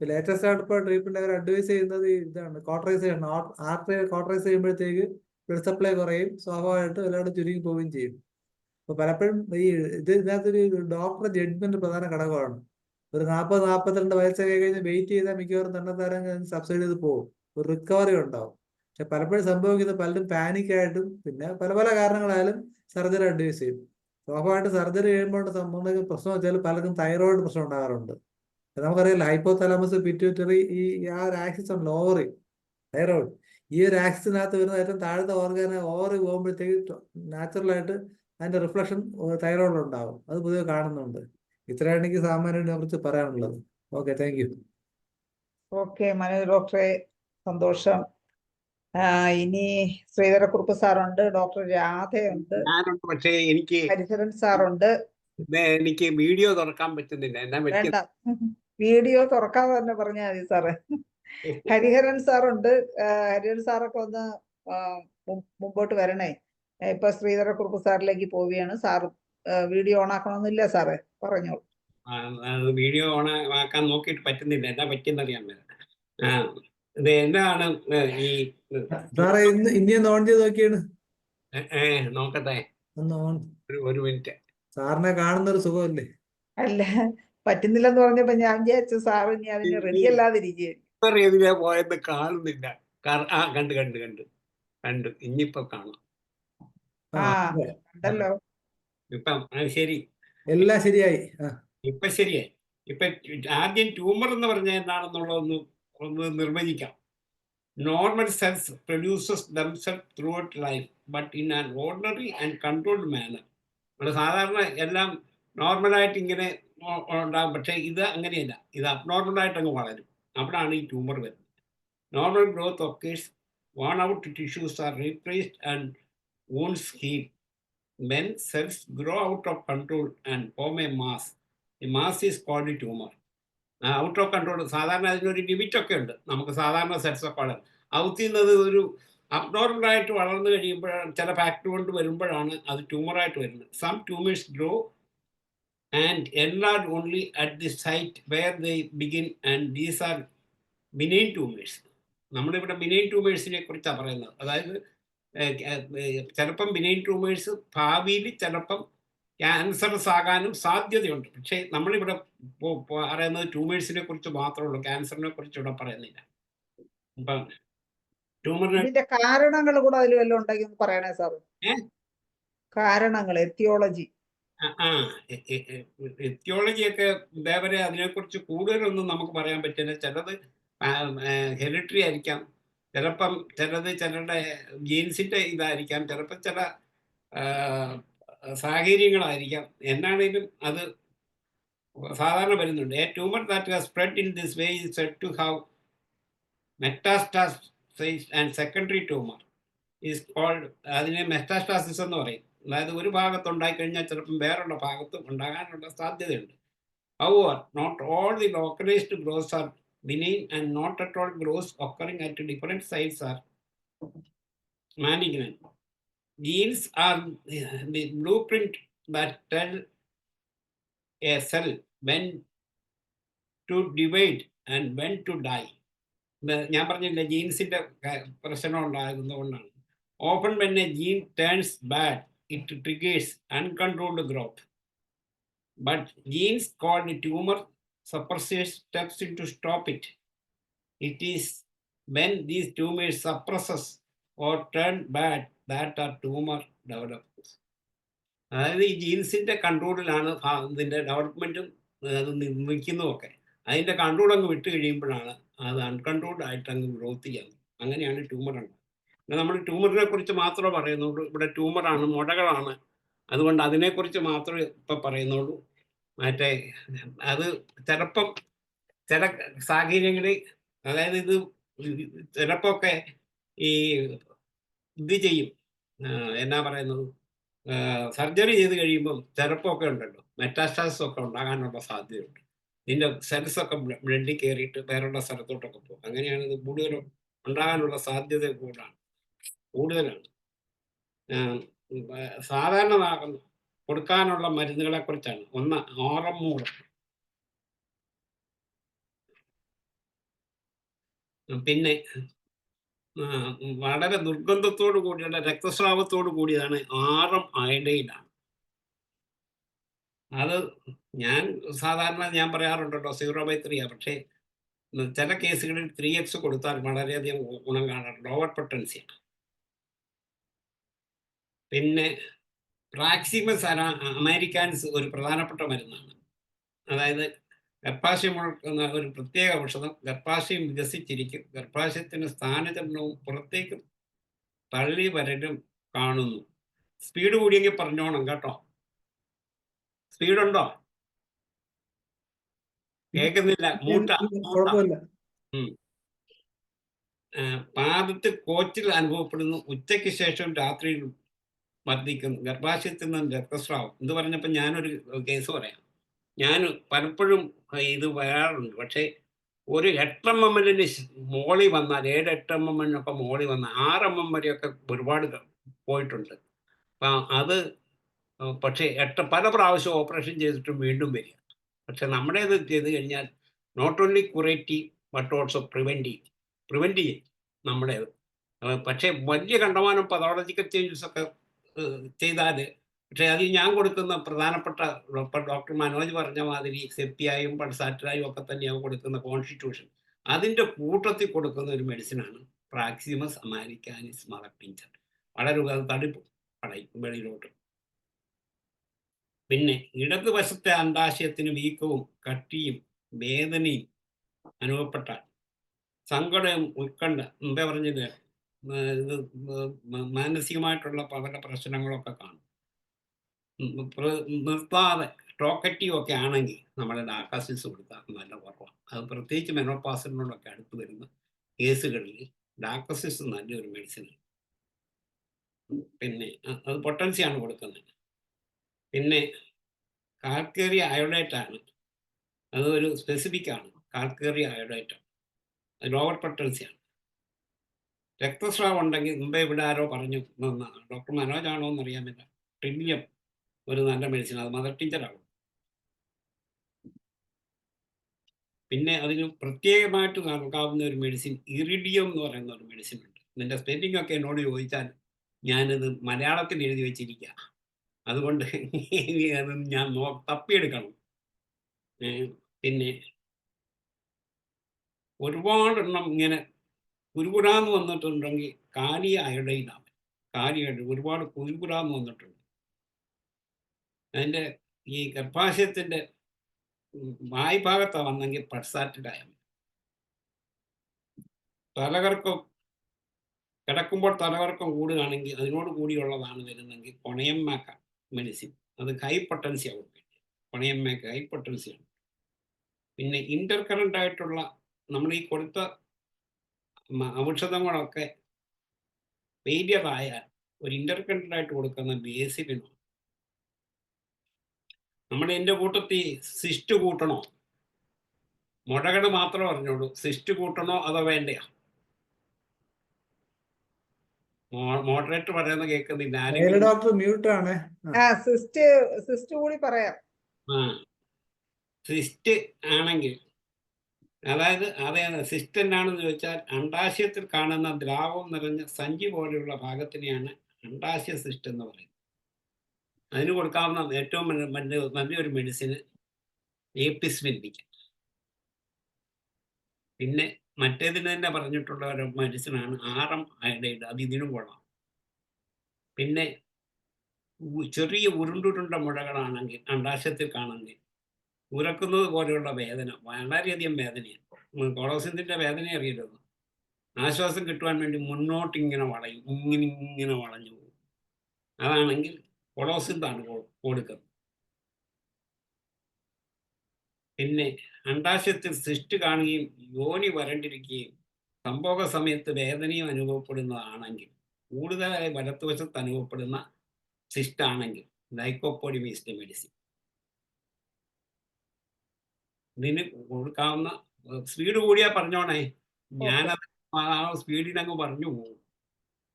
ലേറ്റസ്റ്റ് ആയിട്ട് ഇപ്പോൾ ട്രീറ്റ്മെന്റ് അവർ അഡ്വൈസ് ചെയ്യുന്നത് ഇതാണ്, കോട്ടറൈസ് ചെയ്യണം. ആർട്ടറി കോട്ടറൈസ് ചെയ്യുമ്പോഴത്തേക്ക് ബ്ലഡ് സപ്ലൈ കുറയും, സ്വാഭാവികമായിട്ട് എല്ലാവരും ചുരുങ്ങി പോവുകയും ചെയ്യും. അപ്പൊ പലപ്പോഴും ഇതിനകത്തൊരു ഡോക്ടറുടെ ജഡ്ജ്മെന്റ് പ്രധാന ഘടകമാണ്. ഒരു 40-42 വയസ്സൊക്കെ കഴിഞ്ഞ് വെയിറ്റ് ചെയ്താൽ മിക്കവാറും തന്നെത്താരം സബ്സൈഡ് ചെയ്ത് പോകും, ഒരു റിക്കവറി ഉണ്ടാവും. പക്ഷെ പലപ്പോഴും സംഭവിക്കുന്നത് പലരും പാനിക്കായിട്ടും പിന്നെ പല പല കാരണങ്ങളായാലും സർജറി അഡ്വൈസ് ചെയ്യും. സ്വാഭാവികമായിട്ട് സർജറി കഴിയുമ്പോൾ സംബന്ധിച്ച പ്രശ്നം വെച്ചാൽ പലർക്കും തൈറോയിഡ് പ്രശ്നം ഉണ്ടാകാറുണ്ട്. നമുക്കറിയാലോ, ഹൈപ്പോതലാമസ് പിറ്റ്യൂട്ടറി ആ ഒരു ആക്സിസ് ഉണ്ട്, ഓവറി, തൈറോയിഡ്. ഈ ഒരു ആക്സിസിനകത്ത് വരുന്ന ഏറ്റവും താഴത്തെ ഓർഗാന ഓവറി പോകുമ്പോഴത്തേക്ക് നാച്ചുറലായിട്ട് അതിന്റെ റിഫ്ലക്ഷൻ തൈറോയിഡ് ഉണ്ടാവും. അത് പൊതുവെ കാണുന്നുണ്ട്. ഇത്രയാണ് എനിക്ക് സാമാന്യമായിട്ട് കുറിച്ച് പറയാനുള്ളത്. Okay, thank you. Okay Manoj ഡോക്ടറെ, സന്തോഷം. ഇനി ശ്രീധരക്കുറുപ്പ് സാറുണ്ട്, ഡോക്ടർ രാധയുണ്ട്, ഞാനുണ്ട്. പക്ഷേ എനിക്ക് ഹരിഹരൻ സാറുണ്ട്. എനിക്ക് വീഡിയോ തുറക്കാൻ പറ്റുന്നില്ല. എന്നാ വേണ്ട, വീഡിയോ തുറക്കാതെ തന്നെ പറഞ്ഞാൽ മതി സാറേ. ഹരിഹരൻ സാറുണ്ട്. ഹരിഹരൻ സാറൊക്കെ ഒന്ന് മുമ്പോട്ട് വരണേ. ഇപ്പൊ ശ്രീധരക്കുറുപ്പ് സാറിലേക്ക് പോവുകയാണ്. സാറ് വീഡിയോ ഓൺ ആക്കണമെന്നില്ല സാറേ, പറഞ്ഞോളൂ. വീഡിയോ ഓൺ ആക്കാൻ നോക്കിയിട്ട് പറ്റുന്നില്ല. എന്നാ പറ്റുന്നറിയാൻ മേല. ഇത് എന്താണ് ഈ സാറേ ഇനിയൊന്ന് ഓൺ ചെയ്ത് നോക്കിയാണ്. നോക്കട്ടെ, ഒന്ന് ഓൺ. ഒരു മിനിറ്റ്. സാറിനെ കാണുന്ന ഒരു സുഖമല്ലേ? അല്ല, പറ്റുന്നില്ലെന്ന് പറഞ്ഞപ്പോ ഞാൻ വിചാരിച്ചു സാറ് ഇനി അതിന് റെഡി അല്ലാതിരിക്കുകയായിരിക്കും. ഇതിലെ പോയത് കാണുന്നില്ല. കണ്ടു. ഇനിയിപ്പോ കാണാം. കണ്ടല്ലോ. ഇപ്പം ശരി, എല്ലാം ശരിയായി. ഇപ്പൊ ശരിയായി. ഇപ്പൊ ആദ്യം ട്യൂമർ എന്ന് പറഞ്ഞാൽ എന്താണെന്നുള്ളതൊന്ന് നിർവചിക്കാം. Normal cells produces themselves throughout life but in an ordinary and controlled manner. നമ്മൾ സാധാരണ എല്ലാം നോർമലായിട്ട് ഇങ്ങനെ ഉണ്ടാകും. പക്ഷേ ഇത് അങ്ങനെയല്ല, ഇത് അബ്നോർമലായിട്ട് അങ്ങ് വളരും. അവിടാണ് ഈ ട്യൂമർ വരുന്നത്. Normal growth occurs, worn out tissues are replaced and wounds heal. When cells grow out of control and form a mass, the mass is called a tumor. Out of control സാധാരണ അതിനൊരു limit ഒക്കെ ഉണ്ട്. നമുക്ക് സാധാരണ cells ഒക്കെ വളരും. Auth ചെയ്യുന്നത് ഒരു അബ്നോർമലായിട്ട് വളർന്നു കഴിയുമ്പോഴാണ്, ചില ഫാക്ടർ കൊണ്ട് വരുമ്പോഴാണ് അത് ട്യൂമറായിട്ട് വരുന്നത്. Some tumours grow and enlarge only at the site where they begin and these are benign tumors. നമ്മളിവിടെ ബിനൈൻ ട്യൂമേഴ്സിനെ കുറിച്ചാണ് പറയുന്നത്. അതായത് ചിലപ്പം ബിനൈൻ ട്യൂമേഴ്സ് ഭാവിയിൽ ചിലപ്പം ക്യാൻസറസ് ആകാനും സാധ്യതയുണ്ട്. പക്ഷേ നമ്മളിവിടെ പറയുന്നത് ട്യൂമേഴ്സിനെ കുറിച്ച് മാത്രമേ ഉള്ളൂ, ക്യാൻസറിനെ കുറിച്ച് ഇവിടെ പറയുന്നില്ല. അപ്പം ട്യൂമറിന്റെ കാരണങ്ങൾ കൂടെ അതിൽ വല്ലതും ഉണ്ടെങ്കിൽ പറയണേ സാറ്. കാരണങ്ങൾ, എത്തിയോളജി. എത്തിയോളജിയൊക്കെ ഇതേവരെ അതിനെക്കുറിച്ച് കൂടുതലൊന്നും നമുക്ക് പറയാൻ പറ്റില്ല. ചിലത് ഹെറിറ്ററി ആയിരിക്കാം, ചിലത് ചിലരുടെ ജീൻസിന്റെ ഇതായിരിക്കാം, ചിലപ്പോൾ ചില സാഹചര്യങ്ങളായിരിക്കാം. എന്നാണെങ്കിലും അത് സാധാരണ വരുന്നുണ്ട്. A tumour that has spread in this way is said to have metastasis and secondary tumour is called, അതിനെ മെറ്റാസ്റ്റാസിസ് എന്ന് പറയും. അതായത് ഒരു ഭാഗത്ത് ഉണ്ടായിക്കഴിഞ്ഞാൽ ചിലപ്പം വേറുള്ള ഭാഗത്തും ഉണ്ടാകാനുള്ള സാധ്യതയുണ്ട്. However, not all the localized growths are benign and not at all growths occurring at different sites are malignant. Genes are the blueprint that tell a cell when to divide and when to die. ഞാൻ പറഞ്ഞില്ല, ജീൻസിന്റെ പ്രശ്നം ഉണ്ടാകുന്നതുകൊണ്ടാണ്. Often when a gene turns bad, it triggers uncontrolled growth. But genes called tumor suppressors steps in to stop it. It is when these tumors suppresses or turn bad that a tumor develops. അതായത് ഈ ജീൻസിന്റെ കൺട്രോളിലാണ് ഇതിന്റെ ഡെവലപ്മെന്റും അത് നിൽക്കുന്നതൊക്കെ. അതിന്റെ control അങ്ങ് വിട്ട് കഴിയുമ്പോഴാണ് അത് uncontrolled ആയിട്ട് അങ്ങ് ഗ്രോത്ത് ചെയ്യുന്നത്. അങ്ങനെയാണ് ട്യൂമർ ഉണ്ടാകുന്നത്. പിന്നെ നമ്മൾ ട്യൂമറിനെ കുറിച്ച് മാത്രമേ പറയുന്നുള്ളൂ. ഇവിടെ ട്യൂമറാണ്, മുഴകളാണ്, അതുകൊണ്ട് അതിനെക്കുറിച്ച് മാത്രമേ ഇപ്പം പറയുന്നുള്ളൂ. മറ്റേ അത് ചിലപ്പം ചില സാഹചര്യങ്ങളിൽ, അതായത് ഇത് ചിലപ്പോൾ ഈ ഇത് ചെയ്യും, എന്നാ പറയുന്നത്, സർജറി ചെയ്ത് കഴിയുമ്പം ചിലപ്പോൾ ഉണ്ടല്ലോ മെറ്റാസ്റ്റാസിസ് ഒക്കെ ഉണ്ടാകാനുള്ള സാധ്യതയുണ്ട്. ഇതിൻ്റെ സെൽസ് ഒക്കെ ബ്ലഡിൽ കയറിയിട്ട് വേറുള്ള സ്ഥലത്തോട്ടൊക്കെ പോകും. അങ്ങനെയാണ് ഇത് കൂടുതലും ഉണ്ടാകാനുള്ള സാധ്യത കൂടുതലാണ്. സാധാരണ കൊടുക്കാനുള്ള മരുന്നുകളെ കുറിച്ചാണ്. ഒന്ന് ഓറം മൂലം, പിന്നെ വളരെ ദുർഗന്ധത്തോടു കൂടിയുള്ള രക്തസ്രാവത്തോടു കൂടിയതാണ് ആറം അയഡൈനാണ്. അത് ഞാൻ സാധാരണ ഞാൻ പറയാറുണ്ടല്ലോ 0/3 പക്ഷേ ചില കേസുകളിൽ 3x കൊടുത്താൽ വളരെയധികം ഗുണം കാണാറുണ്ട്. ഓവർ പൊട്ടൻസിയാണ്. പിന്നെ പ്രാക്സിമസ് അമേരിക്കാൻസ് ഒരു പ്രധാനപ്പെട്ട മരുന്നാണ്. അതായത് ഗർഭാശയം മുഴക്കുന്ന ഒരു പ്രത്യേക ഔഷധം. ഗർഭാശയം വികസിച്ചിരിക്കും, ഗർഭാശയത്തിന് സ്ഥാനചലനവും പുറത്തേക്ക് തള്ളി വരലും കാണുന്നു. സ്പീഡ് കൂടിയെങ്കിൽ പറഞ്ഞോണം കേട്ടോ. സ്പീഡുണ്ടോ? കേൾക്കുന്നില്ല. മൂട്ട മൂട്ട. കുഴപ്പമില്ല. പാദത്തിൽ കോച്ചിൽ അനുഭവപ്പെടുന്നു. ഉച്ചയ്ക്ക് ശേഷം രാത്രിയിൽ വർദ്ധിക്കുന്നു. ഗർഭാശയത്തിൽ നിന്ന് രക്തസ്രാവം. ഇത് പറഞ്ഞപ്പോൾ ഞാനൊരു കേസ് പറയാം. ഞാൻ പലപ്പോഴും ഇത് വരാറുണ്ട്. പക്ഷേ ഒരു 8 mm മോളിൽ വന്നാൽ 7-8 mm മോളിൽ വന്നാൽ 6 mm വരെയൊക്കെ ഒരുപാട് പോയിട്ടുണ്ട്. അപ്പം അത് പക്ഷേ പല പ്രാവശ്യം ഓപ്പറേഷൻ ചെയ്തിട്ടും വീണ്ടും വരിക. പക്ഷെ നമ്മുടേത് ചെയ്ത് കഴിഞ്ഞാൽ not only curative but also prevent ചെയ്യും നമ്മുടേത്. പക്ഷേ വലിയ കണ്ടമാനം പതോളജിക്കൽ ചേഞ്ചസ് ഒക്കെ ചെയ്താൽ, പക്ഷേ അതിൽ ഞാൻ കൊടുക്കുന്ന പ്രധാനപ്പെട്ട ഡോക്ടർ മനോജ് പറഞ്ഞ മാതിരി സെപ്പിയായും പൾസാറ്ററായും ഒക്കെ തന്നെയാണ് കൊടുക്കുന്ന കോൺസ്റ്റിറ്റ്യൂഷൻ. അതിൻ്റെ കൂട്ടത്തിൽ കൊടുക്കുന്ന ഒരു മെഡിസിനാണ് പ്രാക്സിമസ് അമേരിക്കാനിസ് മദർ ടിഞ്ചർ. വളരെ തടിപ്പ് പടയും വെളിയിലോട്ട്. പിന്നെ ഇടതുവശത്തെ അണ്ഡാശയത്തിന് വീക്കവും കട്ടിയും വേദനയും അനുഭവപ്പെട്ടാൽ, സങ്കടവും ഉത്കണ്ഠ, മുമ്പേ പറഞ്ഞത് ഇത് മാനസികമായിട്ടുള്ള പല പ്രശ്നങ്ങളൊക്കെ കാണും. നിർത്താതെ ടോക്കറ്റീവ് ഒക്കെ ആണെങ്കിൽ നമ്മൾ ഡാക്കാസിസ് കൊടുത്താൽ നല്ല കുറവാണ്. അത് പ്രത്യേകിച്ച് മെനോപാസിനോടൊക്കെ അടുത്ത് വരുന്ന കേസുകളിൽ ഡാക്കസിസ് നല്ലൊരു മെഡിസിനാണ്. പിന്നെ അത് പൊട്ടൻസിയാണ് കൊടുക്കുന്നത്. പിന്നെ കാൽക്കേറിയ അയോഡേറ്റ് ആണ്. അത് ഒരു സ്പെസിഫിക് ആണ്. കാൽക്കേറിയ അയോഡേറ്റ് അത് ലോവർ പൊട്ടൻസിയാണ്. രക്തസ്രാവം ഉണ്ടെങ്കിൽ മുമ്പേ ഇവിടെ ആരോ പറഞ്ഞു, ഡോക്ടർ മനോജ് ആണോ എന്ന് അറിയാമില്ല, ട്രില്ലിയം ഒരു നല്ല മെഡിസിൻ. അത് മദർ ടീച്ചറാകും. പിന്നെ അതിന് പ്രത്യേകമായിട്ട് നൽകാവുന്ന ഒരു മെഡിസിൻ ഇറിഡിയം എന്ന് പറയുന്ന ഒരു മെഡിസിൻ ഉണ്ട്. ഇതിൻ്റെ സ്പെല്ലിംഗ് ഒക്കെ എന്നോട് ചോദിച്ചാൽ ഞാനത് മലയാളത്തിൽ എഴുതി വെച്ചിരിക്കുക. അതുകൊണ്ട് അത് ഞാൻ തപ്പിയെടുക്കണം. പിന്നെ ഒരുപാടെണ്ണം ഇങ്ങനെ കുരുകുരാന്ന് വന്നിട്ടുണ്ടെങ്കിൽ കാലിയ അയോഡൈനാണ്. ഒരുപാട് കുരുകുരാന്ന് വന്നിട്ടുണ്ട്. അതിൻ്റെ ഈ ഗർഭാശയത്തിൻ്റെ വായ്ഭാഗത്താണ് വന്നെങ്കിൽ പൾസാറ്റഡായ തലകർക്കം, കിടക്കുമ്പോൾ തലകർക്കം കൂടുകയാണെങ്കിൽ അതിനോട് കൂടിയുള്ളതാണ് വരുന്നെങ്കിൽ കൊണയമ്മേക്ക മെഡിസിൻ. അത് ഹൈ പൊട്ടൻസിയാണ് കൊടുക്കുന്നത്. കൊണയമ്മേക്ക ഹൈ പൊട്ടൻസിയാണ്. പിന്നെ ഇന്റർ കറന്റ് ആയിട്ടുള്ള നമ്മൾ ഈ കൊടുത്ത ഔഷധങ്ങളൊക്കെ ഫെയിലിയർ ആയാൽ ഒരു ഇന്റർ കറന്റ് ആയിട്ട് കൊടുക്കുന്ന ബേസിലിനോ. നമ്മുടെ എൻ്റെ കൂട്ടത്തിൽ സിസ്റ്റ് കൂട്ടണോ, മുഴകൾ മാത്രമേ പറഞ്ഞോളൂ, സിസ്റ്റ് കൂട്ടണോ അതോ വേണ്ടയോ? മോഡറേറ്റർ പറയുന്ന കേൾക്കുന്നില്ല. ഡോക്ടർ മ്യൂട്ട് ആണ്. സിസ്റ്റ് കൂടി പറയാം. സിസ്റ്റ് ആണെങ്കിൽ, അതായത് അതേതാണ് സിസ്റ്റ് എന്നാണെന്ന് ചോദിച്ചാൽ, അണ്ഡാശയത്തിൽ കാണുന്ന ദ്രാവം നിറഞ്ഞ സഞ്ചി പോലെയുള്ള ഭാഗത്തിനെയാണ് അണ്ഡാശയ സിസ്റ്റ് എന്ന് പറയുന്നത്. അതിന് കൊടുക്കാവുന്ന ഏറ്റവും നല്ലൊരു മെഡിസിന് ഏപ്പിസ്മെന്റിക്ക. പിന്നെ മറ്റേതിന് തന്നെ പറഞ്ഞിട്ടുള്ള ഒരു മെഡിസിനാണ് ആറം അയഡൈഡ്. അത് ഇതിനും കൊള്ളാം. പിന്നെ ചെറിയ ഉരുണ്ടുരുണ്ട മുഴകളാണെങ്കിൽ അണ്ഡാശയത്തിൽ കാണുന്നെങ്കിൽ ഉരക്കുന്നത് പോലെയുള്ള വേദന, വളരെയധികം വേദനയാണ്. കൊളോസിൻ്റെ വേദന അറിയില്ലല്ലോ. ആശ്വാസം കിട്ടുവാൻ വേണ്ടി മുന്നോട്ടിങ്ങനെ വളയും, ഇങ്ങനെ വളഞ്ഞു പോകും. അതാണെങ്കിൽ കൊളോസിന്താണ് കൊടുക്കുന്നത്. പിന്നെ അണ്ഡാശയത്തിൽ സിസ്റ്റ് കാണുകയും യോനി വരണ്ടിരിക്കുകയും സംഭോഗ സമയത്ത് വേദനയും അനുഭവപ്പെടുന്നതാണെങ്കിൽ, കൂടുതലായി വലത്തുവശത്ത് അനുഭവപ്പെടുന്ന സിസ്റ്റ് ആണെങ്കിൽ ലൈക്കോപോഡിമീസിന്റെ മെഡിസിൻ. ഇതിന് കൊടുക്കാവുന്ന സ്പീഡ് കൂടിയാ പറഞ്ഞോണേ, ഞാനത് സ്പീഡിൽ അങ്ങ് പറഞ്ഞു പോകും.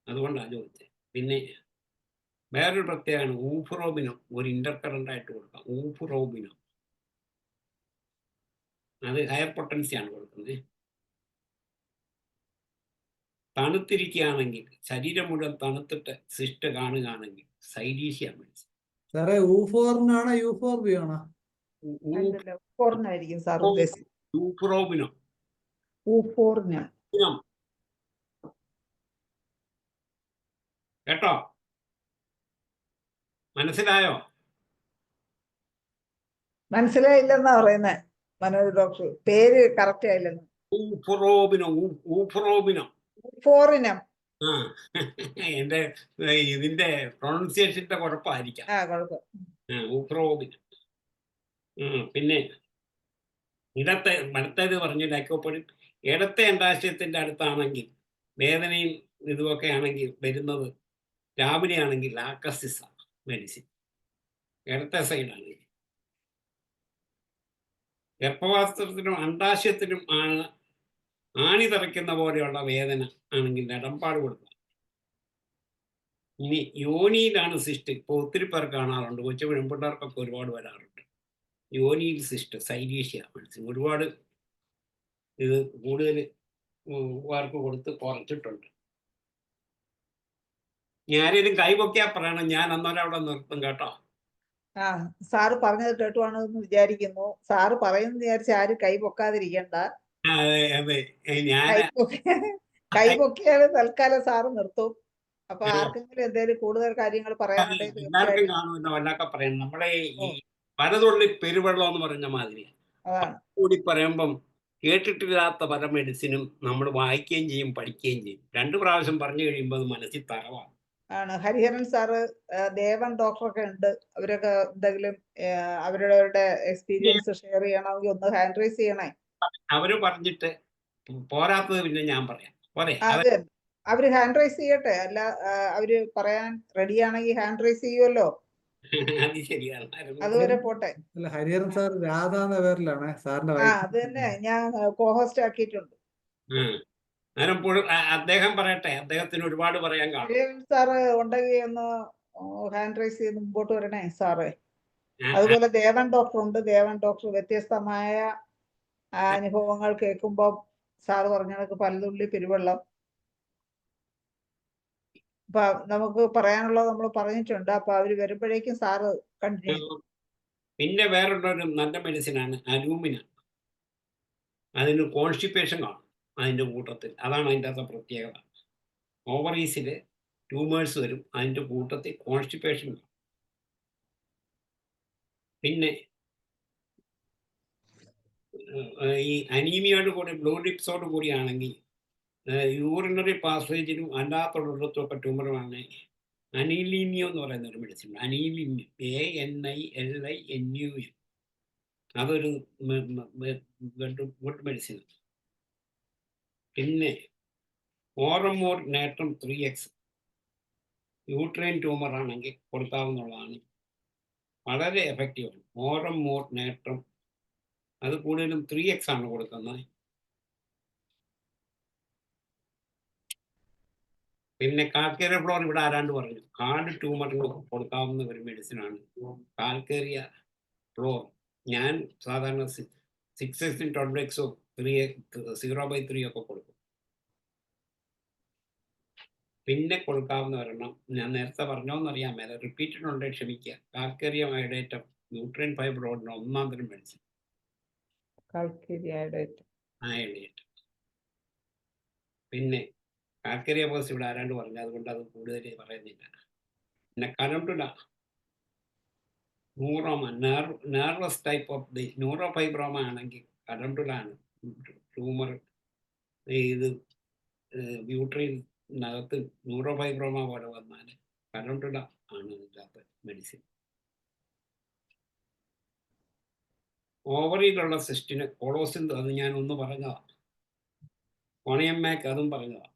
അതുകൊണ്ടാണ് ചോദിച്ചത്. പിന്നെ വേറൊരു പ്രത്യേകമാണ് ഊഫ്രോബിനോ. ഒരു ഇന്റർ കറന്റ് ആയിട്ട് കൊടുക്കാം ഊഫ്രോബിനോ. അത് ഹയർ പൊട്ടൻസിയാണ് കൊടുക്കുന്നത്. തണുത്തിരിക്കുകയാണെങ്കിൽ, ശരീരം മുഴുവൻ തണുത്തിട്ട് സിസ്റ്റ് കാണുകയാണെങ്കിൽ സൈലീഷ്യ മെഡിസിൻ. സാറേ U4-നാണോ U4B ആണോ? അല്ലല്ല ഊഫോറിനായിരിക്കും സാർ ഉദ്ദേശിച്ചത്. യൂപ്രോബിനോ ഊഫോറിന്. കേട്ടോ, മനസ്സിലായോ? മനസ്സിലായില്ലെന്നാ പറയുന്നേ മനോജ് ഡോക്ടർ, പേര് കറക്റ്റ് ആയില്ലെന്ന്. ഊപ്രോബിനോ ഊപ്രോബിനോ ഊഫോറിനം. ആ എന്റെ ഇതിന്റെ പ്രൊണൗൺസിയേഷന്റെ കുഴപ്പമായിരിക്കാം. കുഴപ്പം. ഊപ്രോബിനോ. പിന്നെ അടുത്തത് പറഞ്ഞു ലൈക്കോപ്പൊഡിൻ. ഇടത്തെ അണ്ഡാശയത്തിന്റെ അടുത്താണെങ്കിൽ വേദനയും ഇതുമൊക്കെ ആണെങ്കിൽ വരുന്നത് രാവിലെ ആണെങ്കിൽ ലാക്കസിസ മെഡിസിൻ. ഇടത്തെ സൈഡാണെങ്കിൽ ഗർഭപാത്രത്തിനും അണ്ഡാശയത്തിനും ആണി തറയ്ക്കുന്ന പോലെയുള്ള വേദന ആണെങ്കിൽ നെടമ്പാട് കൊടുക്കുക. ഇനി യോനിയിലാണ് സിസ്റ്റ്. ഇപ്പോൾ ഒത്തിരി പേർ കാണാറുണ്ട്, കൊച്ചു പെൺപിള്ളേർക്കൊക്കെ ഒരുപാട് വരാറുണ്ട്. യോനിയിൽ സിസ്റ്റ്, സൈലീഷ്യ മെഡിസിൻ ഒരുപാട് ഇത് കൂടുതൽ പേർക്ക് കൊടുത്ത് കുറച്ചിട്ടുണ്ട്. ഞാനേലും കൈപൊക്കിയാ പറയണം, ഞാൻ അന്നേരം അവിടെ നിർത്തും കേട്ടോ. സാറ് പറഞ്ഞത് കേട്ടുവാണെന്ന് വിചാരിക്കുന്നു. സാറ് പറയുന്ന വിചാരിച്ച് ആരും കൈ പൊക്കാതിരിക്കണ്ട. അതെ ഞാൻ കൈ പൊക്കിയാൽ തൽക്കാലം സാറ് നിർത്തും. അപ്പൊ ആർക്കെങ്കിലും എന്തെങ്കിലും കൂടുതൽ കാര്യങ്ങൾ പറയാനുണ്ടെങ്കിൽ എല്ലാവർക്കും കാണുമല്ലോ വല്ലതൊക്കെ പറയണം. നമ്മളെ ഈ പലതുള്ളി പെരുവെള്ളം എന്ന് പറഞ്ഞ മാതിരി കൂടി പറയുമ്പം കേട്ടിട്ടില്ലാത്ത പല മെഡിസിനും നമ്മൾ വായിക്കുകയും ചെയ്യും, പഠിക്കുകയും ചെയ്യും. 2 പ്രാവശ്യം പറഞ്ഞു കഴിയുമ്പോൾ അത് മനസ്സിൽ തറവാണ്. ഹരിഹരൻ സാറ്, ദേവൻ ഡോക്ടറൊക്കെ ഉണ്ട്. അവരൊക്കെ എന്തെങ്കിലും അവരുടെ എക്സ്പീരിയൻസ് ഷെയർ ചെയ്യണമെങ്കിൽ ഒന്ന് ഹാൻഡ് റൈസ് ചെയ്യണേ. അവര് പറഞ്ഞിട്ട് പോരാത്തത് പിന്നെ ഞാൻ പറയാം. പോരെ? അവര് ഹാൻഡ് റൈസ് ചെയ്യട്ടെ. അല്ല അവര് പറയാൻ റെഡിയാണെങ്കിൽ ഹാൻഡ് റൈസ് ചെയ്യുമല്ലോ. അത് ശരിയാണ്. അതുവരെ പോട്ടെ. അല്ല, ഹരിഹരൻ സാർ രാധ എന്ന പേരിലാണ് സാറിന്റെ അത് തന്നെ ഞാൻ കോഹോസ്റ്റ് ആക്കിയിട്ടുണ്ട്. അദ്ദേഹം പറയട്ടെ, അദ്ദേഹത്തിന് ഒരുപാട് പറയാൻ കാണും. ഹരിഹരൻ സാറ് ഉണ്ടെങ്കിൽ ഒന്ന് ഹാൻഡ് റൈസ് ചെയ്ത് മുമ്പോട്ട് വരണേ സാറേ. അതുപോലെ ദേവൻ ഡോക്ടർ ഉണ്ട്. ദേവൻ ഡോക്ടർ വ്യത്യസ്തമായ അനുഭവങ്ങൾ കേൾക്കുമ്പോൾ സാറ് പറഞ്ഞ കണക്ക് പലതുള്ളി പെരുവെള്ളം. അപ്പൊ നമുക്ക് പറയാനുള്ളത് നമ്മൾ പറഞ്ഞിട്ടുണ്ട്. അപ്പൊ അവര് വരുമ്പോഴേക്കും സാറ് കണ്ടിന്യൂ. പിന്നെ വേറൊരു നല്ല മെഡിസിനാണ് അലൂമിന. അതിന് കോൺസ്റ്റിപ്പേഷൻ കാണും അതിന്റെ കൂട്ടത്തിൽ. അതാണ് അതിൻ്റെ അകത്തെ പ്രത്യേകത. ഓവറീസിൽ ട്യൂമേഴ്സ് വരും, അതിന്റെ കൂട്ടത്തിൽ കോൺസ്റ്റിപ്പേഷൻ കാണും. പിന്നെ ഈ അനീമിയോട് കൂടി ബ്ലൂ ഡിപ്സോട് കൂടിയാണെങ്കിൽ യൂറിനറി പാസേജിനും അല്ലാത്തുള്ളിടത്തും ഒക്കെ ട്യൂമറുമാണ് അനീലീമിയോ എന്ന് പറയുന്ന ഒരു മെഡിസിൻ. അനീലിമ്യം, ANILINUM. അതൊരു ഗുഡ് മെഡിസിൻ. പിന്നെ ഓറമോർ നേട്രം 3X യൂട്രൈൻ ട്യൂമർ ആണെങ്കിൽ കൊടുക്കാവുന്നതാണ്. വളരെ എഫക്റ്റീവാണ് ഓറമോർ നേട്രം. അത് കൂടുതലും 3X ആണ് കൊടുക്കുന്നത്. പിന്നെ കാൽക്കേറിയ ഫ്ലോർ ഇവിടെ ആരാണ്ട് പറഞ്ഞു. ഹാർഡ് ട്യൂമറിന് കൊടുക്കാവുന്ന ഒരു മെഡിസിനാണ് കാൽക്കേറിയ ഫ്ലോർ. ഞാൻ സാധാരണ 6X, 12X, 0/3 ഒക്കെ കൊടുക്കും. പിന്നെ കൊടുക്കാവുന്ന ഒരെണ്ണം ഞാൻ നേരത്തെ പറഞ്ഞോന്നറിയാൻ മേലെ, റിപ്പീറ്റഡ് ഉണ്ട്, ക്ഷമിക്കുക. കാൽക്കേറിയ ഐഡേറ്റം ന്യൂട്രിയൻ ഫൈബ്രോയിഡിന് 1-ാം തരം മെഡിസിൻ. ഐഡേറ്റം. പിന്നെ കാൽക്കേറിയ പോസ് ഇവിടെ ആരാണ്ട് പറഞ്ഞു, അതുകൊണ്ട് അത് കൂടുതൽ പറയുന്നില്ല. പിന്നെ കലംടുല, neuroma, nervous type of the neurofibroma ആണെങ്കിൽ കലംടുലാണ് ട്യൂമർ. ഇത് ബ്യൂട്രീനകത്ത് ന്യൂറോഫൈബ്രോമ പോലെ വന്നാൽ കലംടുല ആണ് ഇതിനകത്ത് മെഡിസിൻ. ഓവറിയിലുള്ള സിസ്റ്റിന് കൊളോസിൻ, അത് ഞാൻ ഒന്ന് പറഞ്ഞതാണ്. കോണിയമ്മേക്ക് അതും പറഞ്ഞതാണ്,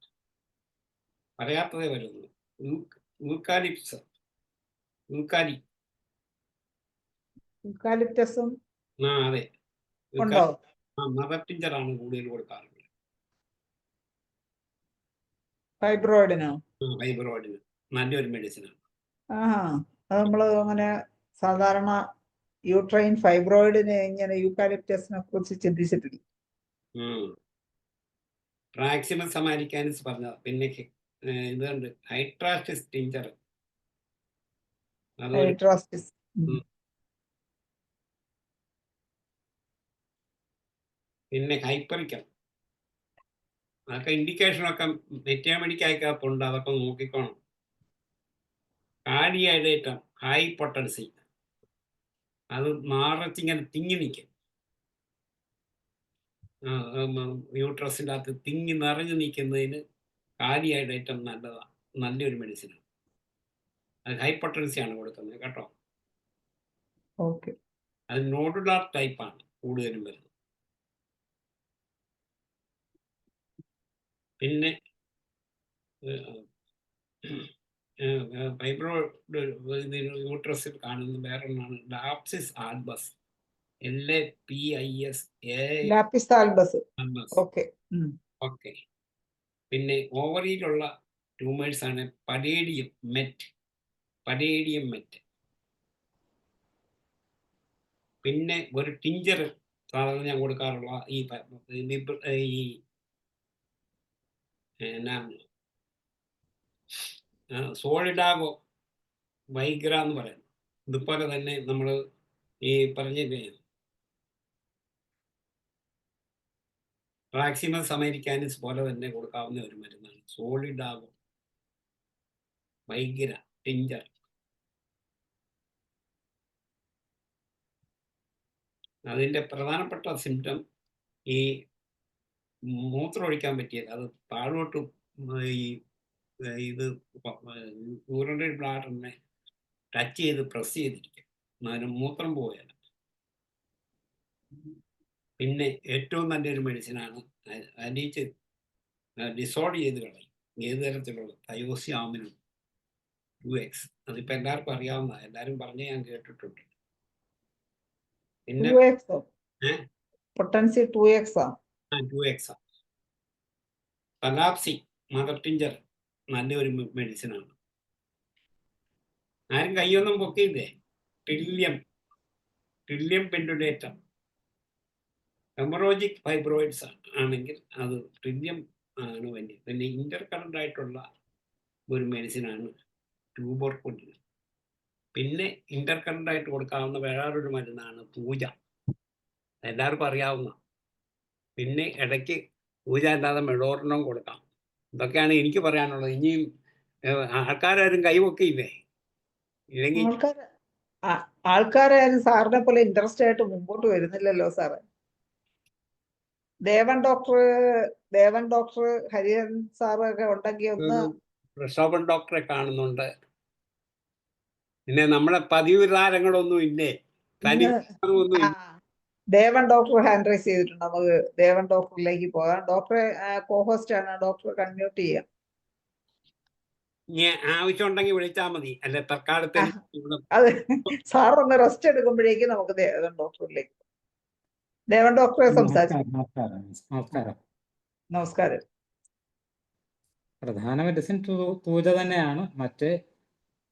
പറയാത്തതേ വരുന്നു. യൂക്കാലിപ്റ്റസും അതെ, മദർ ടിഞ്ചറാണ് കൂടുതൽ കൊടുക്കാറുള്ളത് ഫൈബ്രോയിഡിന്. നല്ലൊരു മെഡിസിനാണ്. അത് നമ്മള് അങ്ങനെ സാധാരണ യൂട്രൈൻ ഫൈബ്രോയിഡിന് ഇങ്ങനെ യൂക്കാലിപ്റ്റസിനെ കുറിച്ച് ചിന്തിച്ചിട്ടില്ല. ട്രാക്സിമസ് അമേരിക്കാനിസ് പറഞ്ഞത്. പിന്നെ ഇതുണ്ട് ഹൈട്രാക്സിസ് ടിഞ്ചർ. അതൊരു ഹൈഡ്രോസിസ്. ഉം. പിന്നെ ഹൈപ്പറിക്കൽ, അതൊക്കെ ഇൻഡിക്കേഷനൊക്കെ മെറ്റാമെഡിക്കകത്തുണ്ട്, അതൊക്കെ നോക്കിക്കോണം. കാർഡിയാഡേറ്റം ഹൈ പൊട്ടൻസി, അത് മാറത്തിങ്ങനെ തിങ്ങി നിൽക്കും, യൂട്രസിൻ്റെ അകത്ത് തിങ്ങി നിറഞ്ഞു നിൽക്കുന്നതിന് കാർഡിയാഡേറ്റം നല്ലതാണ്, നല്ലൊരു മെഡിസിനാണ്. അത് ഹൈ പൊട്ടൻസിയാണ് കൊടുക്കുന്നത് കേട്ടോ. ഓക്കെ. അത് നോഡുലാർ ടൈപ്പാണ് കൂടുതലും വരുന്നത്. പിന്നെ ഫൈബ്രോയിഡ് യൂട്രസിൽ കാണുന്ന വേറൊന്നാണ് ലാപ്സിസ് ആൽബസ്, LAPIS ലാപ്പിസ് ആൽബസ്. ആൽബസ്. ഓക്കെ. ഓക്കെ. പിന്നെ ഓവറിയിലുള്ള ട്യൂമേഴ്സ് ആണ് പലേഡിയം മെറ്റ്. പിന്നെ ഒരു ടിഞ്ചർ സാധാരണ ഞാൻ കൊടുക്കാറുള്ള ഈ സോളിഡാഗോ വൈഗ്ര എന്ന് പറയുന്നത്. ഇതുപോലെ തന്നെ നമ്മൾ ഈ പറഞ്ഞില്ലേ റാക്സിമസ് അമേരിക്കാനിസ് പോലെ തന്നെ കൊടുക്കാവുന്ന ഒരു മരുന്നാണ് സോളിഡാഗോ വൈഗ്ര ടിഞ്ചർ. അതിൻ്റെ പ്രധാനപ്പെട്ട സിംറ്റം ഈ മൂത്രം ഒഴിക്കാൻ പറ്റിയത്, അത് താഴോട്ട് ഈ ഇത് യൂറിനറി ബ്ലാഡറിനെ ടച്ച് ചെയ്ത് പ്രസ് ചെയ്തിരിക്കും, അതിന് മൂത്രം പോവുകയല്ല. പിന്നെ ഏറ്റവും നല്ലൊരു മെഡിസിനാണ് അലിയിച്ച് ഡിസോൾവ് ചെയ്ത് കളയും ഏത് തരത്തിലുള്ള തയോസിയാമിനും 2X. അതിപ്പോൾ എല്ലാവർക്കും അറിയാവുന്നതാണ്, എല്ലാവരും പറഞ്ഞ് ഞാൻ കേട്ടിട്ടുണ്ട്. പിന്നെ 2x potency 2x. 2X. പലാപ്സി mother tincture നല്ലൊരു മെഡിസിനാണ്. ആരും കൈയൊന്നും പൊക്കിയില്ലേ? ട്രില്യം പെൻഡുലേറ്റം. ഹെമറോജിക് ഫൈബ്രോയിഡ്സ് ആണെങ്കിൽ അത് ട്രില്യം ആണ് വേണ്ടി. പിന്നെ ഇന്റർ കറന്റ് ആയിട്ടുള്ള ഒരു മെഡിസിനാണ് ട്യൂബർകുലിൻ. പിന്നെ ഇന്റർ കറന്റ് ആയിട്ട് കൊടുക്കാവുന്ന വേറൊരു മരുന്നാണ് പൂജ, എല്ലാവർക്കും അറിയാവുന്ന. പിന്നെ ഇടയ്ക്ക് പൂജ അല്ലാതെ മെഡോറിനം കൊടുക്കാം. ഇതൊക്കെയാണ് എനിക്ക് പറയാനുള്ളത്. ഇനിയും ആൾക്കാരും കൈവൊക്കെയില്ലേ? ഇല്ലെങ്കിൽ ആൾക്കാരും സാറിനെ പോലെ ഇൻട്രസ്റ്റ് ആയിട്ട് മുമ്പോട്ട് വരുന്നില്ലല്ലോ സാറ്. ദേവൻ ഡോക്ടർ ഹരിഹരൻ സാറൊക്കെ ഉണ്ടെങ്കിൽ ഒന്ന്. പ്രക്ഷോഭൻ ഡോക്ടറെ കാണുന്നുണ്ട്. പിന്നെ നമ്മളെ പതിവ് താരങ്ങളൊന്നും ഇല്ലേ? ദേവൻ ഡോക്ടർ ഹാൻഡ് റൈസ് ചെയ്തിട്ടുണ്ട്. നമുക്ക് ദേവൻ ഡോക്ടറിലേക്ക് പോകാം. ഡോക്ടറെ കോഹോസ്റ്റ് ആണ്, ഡോക്ടറെ കൺമ്യൂട്ട് ചെയ്യാം. ആവശ്യം ഉണ്ടെങ്കിൽ വിളിച്ചാൽ മതി. അല്ലെ തൽക്കാലത്തിന് അത് സാറൊന്ന് റെസ്റ്റ് എടുക്കുമ്പോഴേക്കും നമുക്ക് ദേവൻ ഡോക്ടറിലേക്ക്. ദേവൻ ഡോക്ടറെ സംസാരിക്കും. നമസ്കാരം. പ്രധാന മെഡിസിൻ പൂജ തന്നെയാണ്. മറ്റ്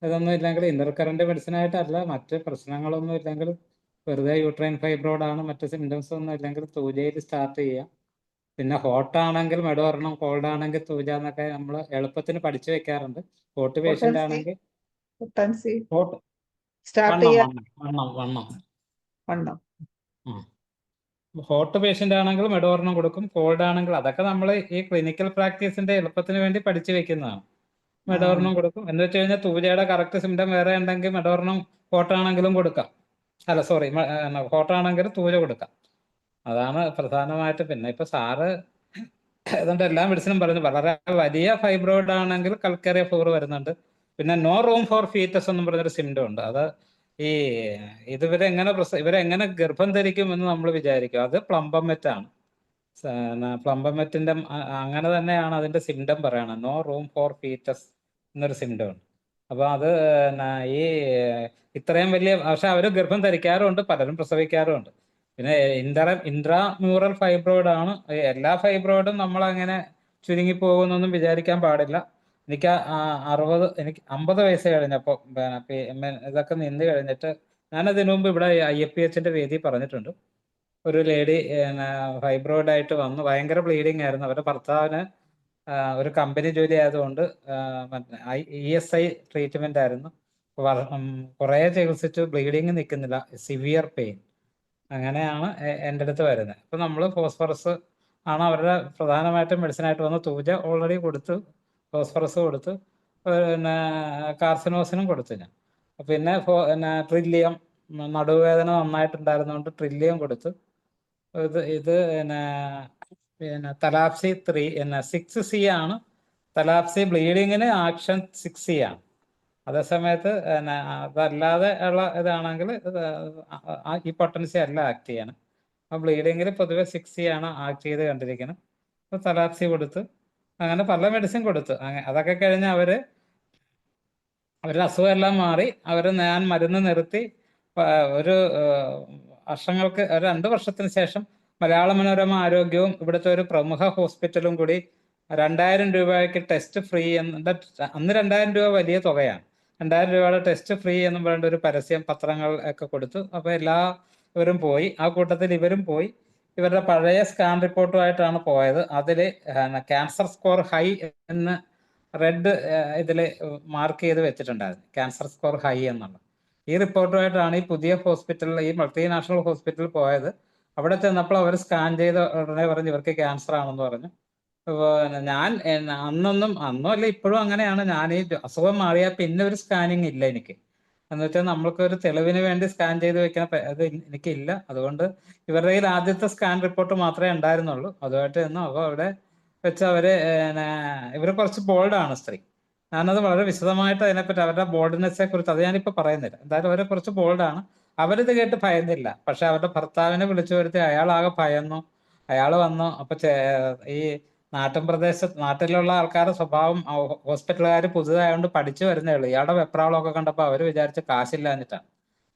ഇതൊന്നും ഇല്ലെങ്കിൽ ഇന്റർ കറന്റ് മെഡിസിൻ ആയിട്ടല്ല, മറ്റ് പ്രശ്നങ്ങളൊന്നും ഇല്ലെങ്കിൽ വെറുതെ യൂട്രൈൻ ഫൈബ്രോയിഡ് ആണ്, മറ്റ് സിംറ്റംസ് ഒന്നും ഇല്ലെങ്കിൽ തൂജയിൽ സ്റ്റാർട്ട് ചെയ്യാം. പിന്നെ ഹോട്ട് ആണെങ്കിൽ മെഡോറിനം, കോൾഡ് ആണെങ്കിൽ തൂജ എന്നൊക്കെ നമ്മൾ എളുപ്പത്തിന് പഠിച്ചു വെക്കാറുണ്ട്. ഹോട്ട് പേഷ്യന്റ് ആണെങ്കിൽ വണ്ണം ഹോട്ട് പേഷ്യന്റ് ആണെങ്കിൽ മെഡോറിനം കൊടുക്കും. കോൾഡ് ആണെങ്കിൽ അതൊക്കെ നമ്മൾ ഈ ക്ലിനിക്കൽ പ്രാക്ടീസിന്റെ എളുപ്പത്തിന് വേണ്ടി പഠിച്ചു വെക്കുന്നതാണ്. മെഡോറിനം കൊടുക്കും. എന്ന് വെച്ച് കഴിഞ്ഞാൽ തൂജയുടെ കറക്റ്റ് സിംറ്റം വേറെ ഉണ്ടെങ്കിൽ മെഡോറിനം ഹോട്ടാണെങ്കിലും കൊടുക്കാം. അല്ല സോറി, ഹോട്ടാണെങ്കിൽ തൂജ കൊടുക്കാം. അതാണ് പ്രധാനമായിട്ട്. പിന്നെ ഇപ്പൊ സാറ് ഏതാണ്ട് എല്ലാ മെഡിസിനും പറഞ്ഞു. വളരെ വലിയ ഫൈബ്രോയിഡ് ആണെങ്കിൽ കൽക്കേറിയ ഫ്ലോർ വരുന്നുണ്ട്. പിന്നെ നോ റൂം ഫോർ ഫീറ്റസ് എന്നും പറഞ്ഞൊരു സിംറ്റം ഉണ്ട്. അത് ഈ ഇവരെങ്ങനെ ഗർഭം ധരിക്കും എന്ന് നമ്മൾ വിചാരിക്കും. അത് പ്ലംബമെറ്റാണ്. പ്ലംബമെറ്റിന്റെ അങ്ങനെ തന്നെയാണ് അതിന്റെ സിംറ്റം പറയണം. നോ റൂം ഫോർ ഫീറ്റസ് എന്നൊരു സിംറ്റം ഉണ്ട്. അപ്പൊ അത് ഈ ഇത്രയും വലിയ, പക്ഷെ അവർ ഗർഭം ധരിക്കാറുമുണ്ട്, പലരും പ്രസവിക്കാറുമുണ്ട്. പിന്നെ ഇൻട്രാമ്യൂറൽ ഫൈബ്രോയിഡ് ആണ്. എല്ലാ ഫൈബ്രോയിഡും നമ്മളങ്ങനെ ചുരുങ്ങി പോകുന്നൊന്നും വിചാരിക്കാൻ പാടില്ല. എനിക്ക് 50 വയസ്സ് കഴിഞ്ഞപ്പോൾ ഇതൊക്കെ നിന്ന് കഴിഞ്ഞിട്ട് ഞാനതിനു മുമ്പ് ഇവിടെ IFPHന്റെ വേദി പറഞ്ഞിട്ടുണ്ട്. ഒരു ലേഡി ഫൈബ്രോയിഡ് ആയിട്ട് വന്നു, ഭയങ്കര ബ്ലീഡിങ് ആയിരുന്നു. അവരുടെ ഭർത്താവിന് ഒരു കമ്പനി ജോലി ആയതുകൊണ്ട് ESI ട്രീറ്റ്മെന്റ് ആയിരുന്നു. കുറേ ചികിത്സിച്ചു, ബ്ലീഡിങ് നിൽക്കുന്നില്ല, സിവിയർ പെയിൻ. അങ്ങനെയാണ് എൻ്റെ അടുത്ത് വരുന്നത്. അപ്പം നമ്മൾ ഫോസ്ഫറസ് ആണ് അവരുടെ പ്രധാനമായിട്ടും മെഡിസിനായിട്ട് വന്ന്. തൂജ ഓൾറെഡി കൊടുത്തു, ഫോസ്ഫറസ് കൊടുത്തു, പിന്നെ കാർസിനോസിനും കൊടുത്തു ഞാൻ. പിന്നെ ട്രില്ലിയം, നടുവേദന നന്നായിട്ടുണ്ടായിരുന്നതുകൊണ്ട് ട്രില്ലിയം കൊടുത്തു. ഇത് പിന്നെ തലാപ്സി 6C ആണ്. തലാപ്സി ബ്ലീഡിങ്ങിന് ആക്ഷൻ 6C ആണ്. അതേസമയത്ത് അതല്ലാതെ ഉള്ള ഇതാണെങ്കിൽ ഈ പൊട്ടൻസി അല്ല ആക്ട് ചെയ്യണം. അപ്പോൾ ബ്ലീഡിങ്ങിൽ പൊതുവെ 6C ആണ് ആക്ട് ചെയ്ത് കണ്ടിരിക്കുന്നത്. അപ്പോൾ തലാപ്സി കൊടുത്ത് അങ്ങനെ പല മെഡിസിൻ കൊടുത്തു. അതൊക്കെ കഴിഞ്ഞ് അവരുടെ അസുഖമെല്ലാം മാറി. ഞാൻ മരുന്ന് നിർത്തി. ഒരു വർഷങ്ങൾക്ക്, ഒരു 2 വർഷത്തിന് ശേഷം മലയാള മനോരമ ആരോഗ്യവും ഇവിടുത്തെ ഒരു പ്രമുഖ ഹോസ്പിറ്റലും കൂടി 2000 രൂപയ്ക്ക് ടെസ്റ്റ് ഫ്രീ അന്ന് 2000 രൂപ വലിയ തുകയാണ്. 2000 രൂപയുടെ ടെസ്റ്റ് ഫ്രീ എന്ന് പറയുന്ന ഒരു പരസ്യം പത്രങ്ങൾ ഒക്കെ കൊടുത്തു. അപ്പോൾ എല്ലാവരും പോയി. ആ കൂട്ടത്തിൽ ഇവരും പോയി. ഇവരുടെ പഴയ സ്കാൻ റിപ്പോർട്ടുമായിട്ടാണ് പോയത്. അതിൽ ക്യാൻസർ സ്കോർ ഹൈ എന്ന് റെഡ് ഇതിൽ മാർക്ക് ചെയ്ത് വെച്ചിട്ടുണ്ടായിരുന്നു, ക്യാൻസർ സ്കോർ ഹൈ എന്നുള്ള. ഈ റിപ്പോർട്ടുമായിട്ടാണ് ഈ പുതിയ ഹോസ്പിറ്റലിൽ, ഈ മൾട്ടിനാഷണൽ ഹോസ്പിറ്റലിൽ പോയത്. അവിടെ ചെന്നപ്പോൾ അവർ സ്കാൻ ചെയ്ത ഉടനെ പറഞ്ഞു ഇവർക്ക് ക്യാൻസർ ആണെന്ന് പറഞ്ഞു. ഞാൻ അന്നും അല്ല ഇപ്പോഴും അങ്ങനെയാണ്. ഞാൻ ഈ അസുഖം മാറിയാൽ പിന്നെ ഒരു സ്കാനിങ് ഇല്ല എനിക്ക്. എന്ന് വെച്ചാൽ നമ്മൾക്കൊരു തെളിവിന് വേണ്ടി സ്കാൻ ചെയ്ത് വെക്കാൻ അത് എനിക്കില്ല. അതുകൊണ്ട് ഇവരുടെ കയ്യിൽ ആദ്യത്തെ സ്കാൻ റിപ്പോർട്ട് മാത്രമേ ഉണ്ടായിരുന്നുള്ളൂ. അതുമായിട്ട് ചെന്നു. അപ്പോൾ അവിടെ വെച്ച് ഇവർ കുറച്ച് ബോൾഡാണ് സ്ത്രീ. ഞാനത് വളരെ വിശദമായിട്ട് അതിനെപ്പറ്റി അവരുടെ ബോൾഡ്നെസ്സെ കുറിച്ച് അത് ഞാനിപ്പോൾ പറയുന്നില്ല. എന്തായാലും അവർ കുറച്ച് ബോൾഡാണ്. അവരിത് കേട്ട് ഭയന്നില്ല. പക്ഷെ അവരുടെ ഭർത്താവിനെ വിളിച്ചു വരുത്തി. അയാളാകെ ഭയന്നു. അയാൾ വന്നു. അപ്പോൾ ഈ നാട്ടിലുള്ള ആൾക്കാരുടെ സ്വഭാവം, ഹോസ്പിറ്റലുകാർ പുതുതായതുകൊണ്ട് പഠിച്ചു വരുന്നേ ഉള്ളൂ. ഇയാളുടെ വെപ്രാളമൊക്കെ കണ്ടപ്പോൾ അവർ വിചാരിച്ച് കാശില്ലാഞ്ഞിട്ടാണ്.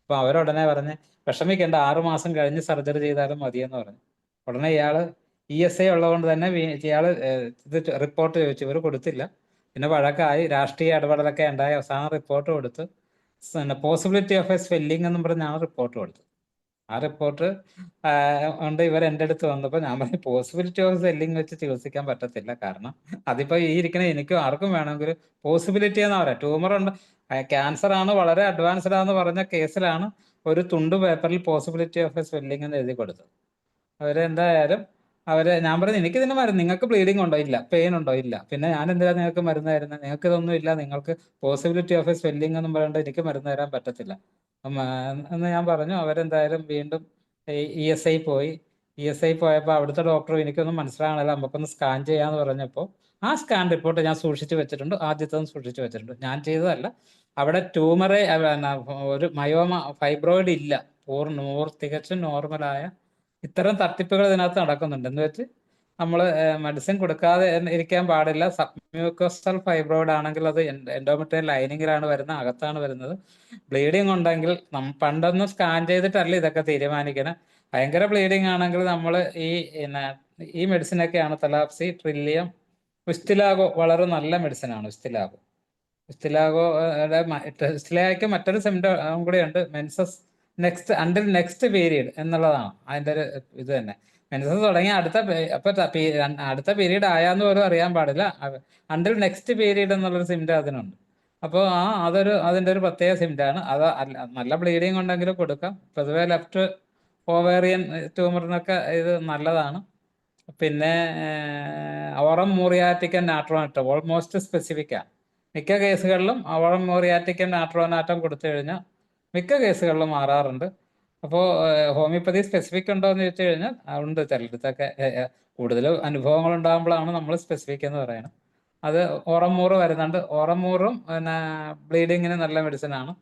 അപ്പോൾ അവരുടനെ പറഞ്ഞ് വിഷമിക്കേണ്ട, 6 മാസം കഴിഞ്ഞ് സർജറി ചെയ്താലും മതിയെന്ന് പറഞ്ഞു. ഉടനെ ഇയാൾ ESI ഉള്ളതുകൊണ്ട് തന്നെ ഇയാൾ ഇത് റിപ്പോർട്ട് ചോദിച്ചു. ഇവർ കൊടുത്തില്ല. പിന്നെ വഴക്കായി, രാഷ്ട്രീയ ഇടപെടലൊക്കെ ഉണ്ടായി. അവസാനം റിപ്പോർട്ട് കൊടുത്ത് പോസിബിലിറ്റി ഓഫ് എ സ്വെല്ലിംഗ് എന്നും പറഞ്ഞാണ് റിപ്പോർട്ട് കൊടുത്തത്. ആ റിപ്പോർട്ട് കൊണ്ട് ഇവർ എൻ്റെ അടുത്ത് വന്നപ്പോൾ ഞാൻ പറഞ്ഞു പോസിബിലിറ്റി ഓഫ് സ്വെല്ലിംഗ് വെച്ച് ചികിത്സിക്കാൻ പറ്റത്തില്ല. കാരണം അതിപ്പോൾ ഈ ഇരിക്കണ എനിക്കും ആർക്കും വേണമെങ്കിൽ പോസിബിലിറ്റി എന്ന് പറയാം. ട്യൂമറുണ്ട്, ക്യാൻസർ ആണ്, വളരെ അഡ്വാൻസ്ഡ് ആണെന്ന് പറഞ്ഞ കേസിലാണ് ഒരു തുണ്ട് പേപ്പറിൽ പോസിബിലിറ്റി ഓഫ് എ സ്വെല്ലിംഗ് എന്ന് എഴുതി കൊടുത്തത്. അവരെന്തായാലും ഞാൻ പറഞ്ഞു എനിക്കിതിന് മരുന്ന്, നിങ്ങൾക്ക് ബ്ലീഡിങ് ഉണ്ടോ? ഇല്ല. പെയിൻ ഉണ്ടോ? ഇല്ല. പിന്നെ ഞാൻ എന്തിനാ നിങ്ങൾക്ക് മരുന്ന് തരുന്നത്? നിങ്ങൾക്ക് ഇതൊന്നും ഇല്ല, നിങ്ങൾക്ക് പോസിബിലിറ്റി ഓഫ് എ സ്വെല്ലിംഗ് എന്നും പറഞ്ഞിട്ട് എനിക്ക് മരുന്ന് തരാൻ പറ്റത്തില്ല എന്ന് ഞാൻ പറഞ്ഞു. അവരെന്തായാലും വീണ്ടും ESI പോയി. ESI പോയപ്പോൾ അവിടുത്തെ ഡോക്ടർ എനിക്കൊന്നും മനസ്സിലാകണില്ല, നമുക്കൊന്ന് സ്കാൻ ചെയ്യാന്ന് പറഞ്ഞപ്പോൾ ആ സ്കാൻ റിപ്പോർട്ട് ഞാൻ സൂക്ഷിച്ചു വെച്ചിട്ടുണ്ട്. ആദ്യത്തതും സൂക്ഷിച്ചു വെച്ചിട്ടുണ്ട്. ഞാൻ ചെയ്തതല്ല. അവിടെ ട്യൂമറെ ഒരു മയോമ ഫൈബ്രോയിഡ് ഇല്ല, തികച്ചും നോർമലായ. ഇത്തരം തട്ടിപ്പുകൾ ഇതിനകത്ത് നടക്കുന്നുണ്ട്. എന്ന് വെച്ച് നമ്മൾ മെഡിസിൻ കൊടുക്കാതെ ഇരിക്കാൻ പാടില്ല. സബ്മ്യൂക്കോസൽ ഫൈബ്രോയിഡ് ആണെങ്കിൽ അത് എൻഡോമെട്രിയൽ ലൈനിങ്ങിലാണ് വരുന്നത്, അകത്താണ് വരുന്നത്. ബ്ലീഡിങ് ഉണ്ടെങ്കിൽ പണ്ടൊന്നും സ്കാൻ ചെയ്തിട്ടല്ല ഇതൊക്കെ തീരുമാനിക്കണം. ഭയങ്കര ബ്ലീഡിങ് ആണെങ്കിൽ നമ്മൾ ഈ മെഡിസിനൊക്കെയാണ്, തലാപ്സി, ട്രില്ലിയം, വിസ്റ്റിലാഗോ വളരെ നല്ല മെഡിസിനാണ്. വിസ്റ്റിലാഗോയ്ക്ക് മറ്റൊരു സിംറ്റം കൂടിയുണ്ട്, മെൻസസ് നെക്സ്റ്റ് പീരീഡ് എന്നുള്ളതാണ് അതിൻ്റെ ഒരു ഇത് തന്നെ. മെൻസസ് തുടങ്ങി അടുത്ത പീരീഡ് ആയാന്ന് പോലും അറിയാൻ പാടില്ല. അണ്ടിൽ നെക്സ്റ്റ് പീരീഡ് എന്നുള്ളൊരു സിംറ്റം അതിനുണ്ട്. അപ്പോൾ അതിൻ്റെ ഒരു പ്രത്യേക സിംറ്റമാണ് അത്. നല്ല ബ്ലീഡിങ് ഉണ്ടെങ്കിലും കൊടുക്കാം. പൊതുവെ ലെഫ്റ്റ് ഓവേറിയൻ ട്യൂമറിനൊക്കെ ഇത് നല്ലതാണ്. പിന്നെ ഓറം മൂറിയാറ്റിക് നാട്രോനാറ്റം ഓൾമോസ്റ്റ് സ്പെസിഫിക്കാണ്. മിക്ക കേസുകളിലും ഓറം മൂറിയാറ്റിക് നാട്രോനാറ്റം കൊടുത്തു കഴിഞ്ഞാൽ മിക്ക കേസുകളിലും മാറാറുണ്ട്. അപ്പോൾ ഹോമിയോപ്പതി സ്പെസിഫിക് ഉണ്ടോ എന്ന് ചോദിച്ചു കഴിഞ്ഞാൽ ഉണ്ട്. ചിലടത്തൊക്കെ കൂടുതൽ അനുഭവങ്ങൾ ഉണ്ടാകുമ്പോഴാണ് നമ്മൾ സ്പെസിഫിക് എന്ന് പറയുന്നത്. അത് ഓറമൂറ് വരുന്നുണ്ട്. ഓറമൂറും ബ്ലീഡിങ്ങിന് നല്ല മെഡിസിനാണ്.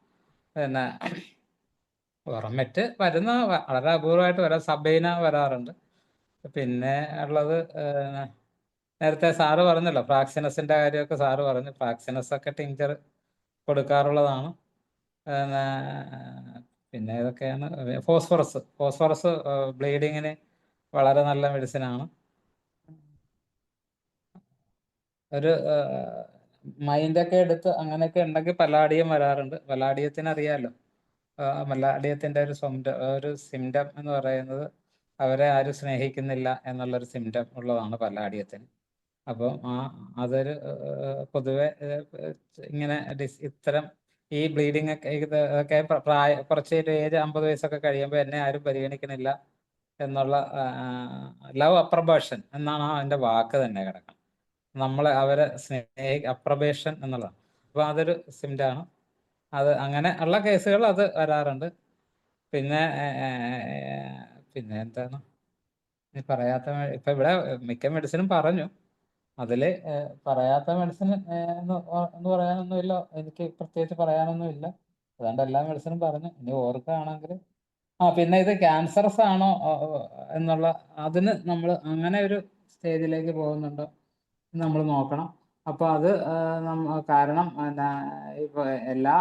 ഓറമെറ്റ് വരുന്ന വളരെ അപൂർവമായിട്ട് വരാം. സബൈന വരാറുണ്ട്. പിന്നെ ഉള്ളത് നേരത്തെ സാറ് പറഞ്ഞല്ലോ, ഫ്രാക്സിനസിൻ്റെ കാര്യമൊക്കെ സാറ് പറഞ്ഞു. ഫ്രാക്സിനസ് ഒക്കെ ടിഞ്ചർ കൊടുക്കാറുള്ളതാണ്. പിന്നെ ഇതൊക്കെയാണ്. ഫോസ്ഫറസ് ബ്ലീഡിങ്ങിന് വളരെ നല്ല മെഡിസിനാണ്. ഒരു മൈൻഡൊക്കെ എടുത്ത് അങ്ങനെയൊക്കെ ഉണ്ടെങ്കിൽ പലാഡിയം വരാറുണ്ട്. പലാഡിയത്തിന് അറിയാമല്ലോ, പലാഡിയത്തിൻ്റെ ഒരു സിംറ്റം എന്ന് പറയുന്നത് അവരെ ആരും സ്നേഹിക്കുന്നില്ല എന്നുള്ളൊരു സിംറ്റം ഉള്ളതാണ് പലാഡിയത്തിന്. അപ്പം അതൊരു പൊതുവെ ഇങ്ങനെ ഇത്തരം ഈ ബ്ലീഡിങ് ഒക്കെ ഇതൊക്കെ കുറച്ച് ഒരു ഏജ് 50 വയസ്സൊക്കെ കഴിയുമ്പോൾ എന്നെ ആരും പരിഗണിക്കണില്ല എന്നുള്ള ലവ് അപ്രബേഷൻ എന്നാണ് അതിൻ്റെ വാക്ക് തന്നെ കിടക്കുന്നത്. നമ്മളെ അവരെ അപ്രബേഷൻ എന്നുള്ളതാണ്. അപ്പോൾ അതൊരു സിംറ്റാണ്. അത് അങ്ങനെ ഉള്ള കേസുകൾ അത് വരാറുണ്ട്. പിന്നെ പിന്നെ എന്താണ് പറയാത്ത ഇപ്പം ഇവിടെ മിക്ക മെഡിസിനും പറഞ്ഞു. അതിൽ പറയാത്ത മെഡിസിൻ എന്ന് പറയാനൊന്നുമില്ല, എനിക്ക് പ്രത്യേകിച്ച് പറയാനൊന്നുമില്ല. അതുകൊണ്ട് എല്ലാ മെഡിസിനും പറഞ്ഞു. ഇനി ഓർക്കുകയാണെങ്കിൽ പിന്നെ ഇത് ക്യാൻസറസ് ആണോ എന്നുള്ള അതിന് നമ്മൾ അങ്ങനെ ഒരു സ്റ്റേജിലേക്ക് പോകുന്നുണ്ടോ നമ്മൾ നോക്കണം. അപ്പോൾ അത് കാരണം ഇപ്പോൾ എല്ലാ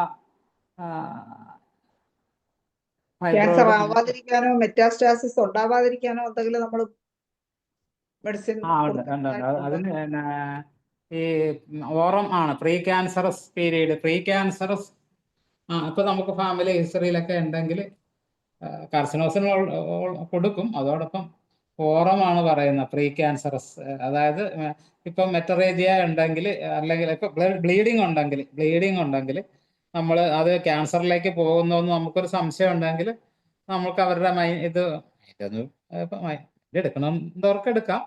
ക്യാൻസർ ഫൈബ്രോയിഡും ആവാതിരിക്കാനോ മെറ്റാസ്റ്റാസിസ് ഉണ്ടാവാതിരിക്കാനോ എന്തെങ്കിലും നമ്മൾ മെഡിസിൻ ഉണ്ട് ഉണ്ട് ഉണ്ട്. അതിന് ഈ ഓറം ആണ് pre cancerous period. Pre cancerous ഇപ്പൊ നമുക്ക് ഫാമിലി ഹിസ്റ്ററിയിലൊക്കെ ഉണ്ടെങ്കിൽ കാർസിനോസിന് കൊടുക്കും. അതോടൊപ്പം ഓറമാണ് പറയുന്നത് പ്രീ ക്യാൻസറസ്. അതായത് ഇപ്പം മെറ്ററേജിയ ഉണ്ടെങ്കിൽ അല്ലെങ്കിൽ ഇപ്പൊ ബ്ലീഡിങ് ഉണ്ടെങ്കിൽ നമ്മൾ അത് ക്യാൻസറിലേക്ക് പോകുന്നതെന്ന് നമുക്കൊരു സംശയം ഉണ്ടെങ്കിൽ നമുക്ക് അവരുടെ ഇതൊന്നും എടുക്കണമെന്നവർക്ക് എടുക്കാം.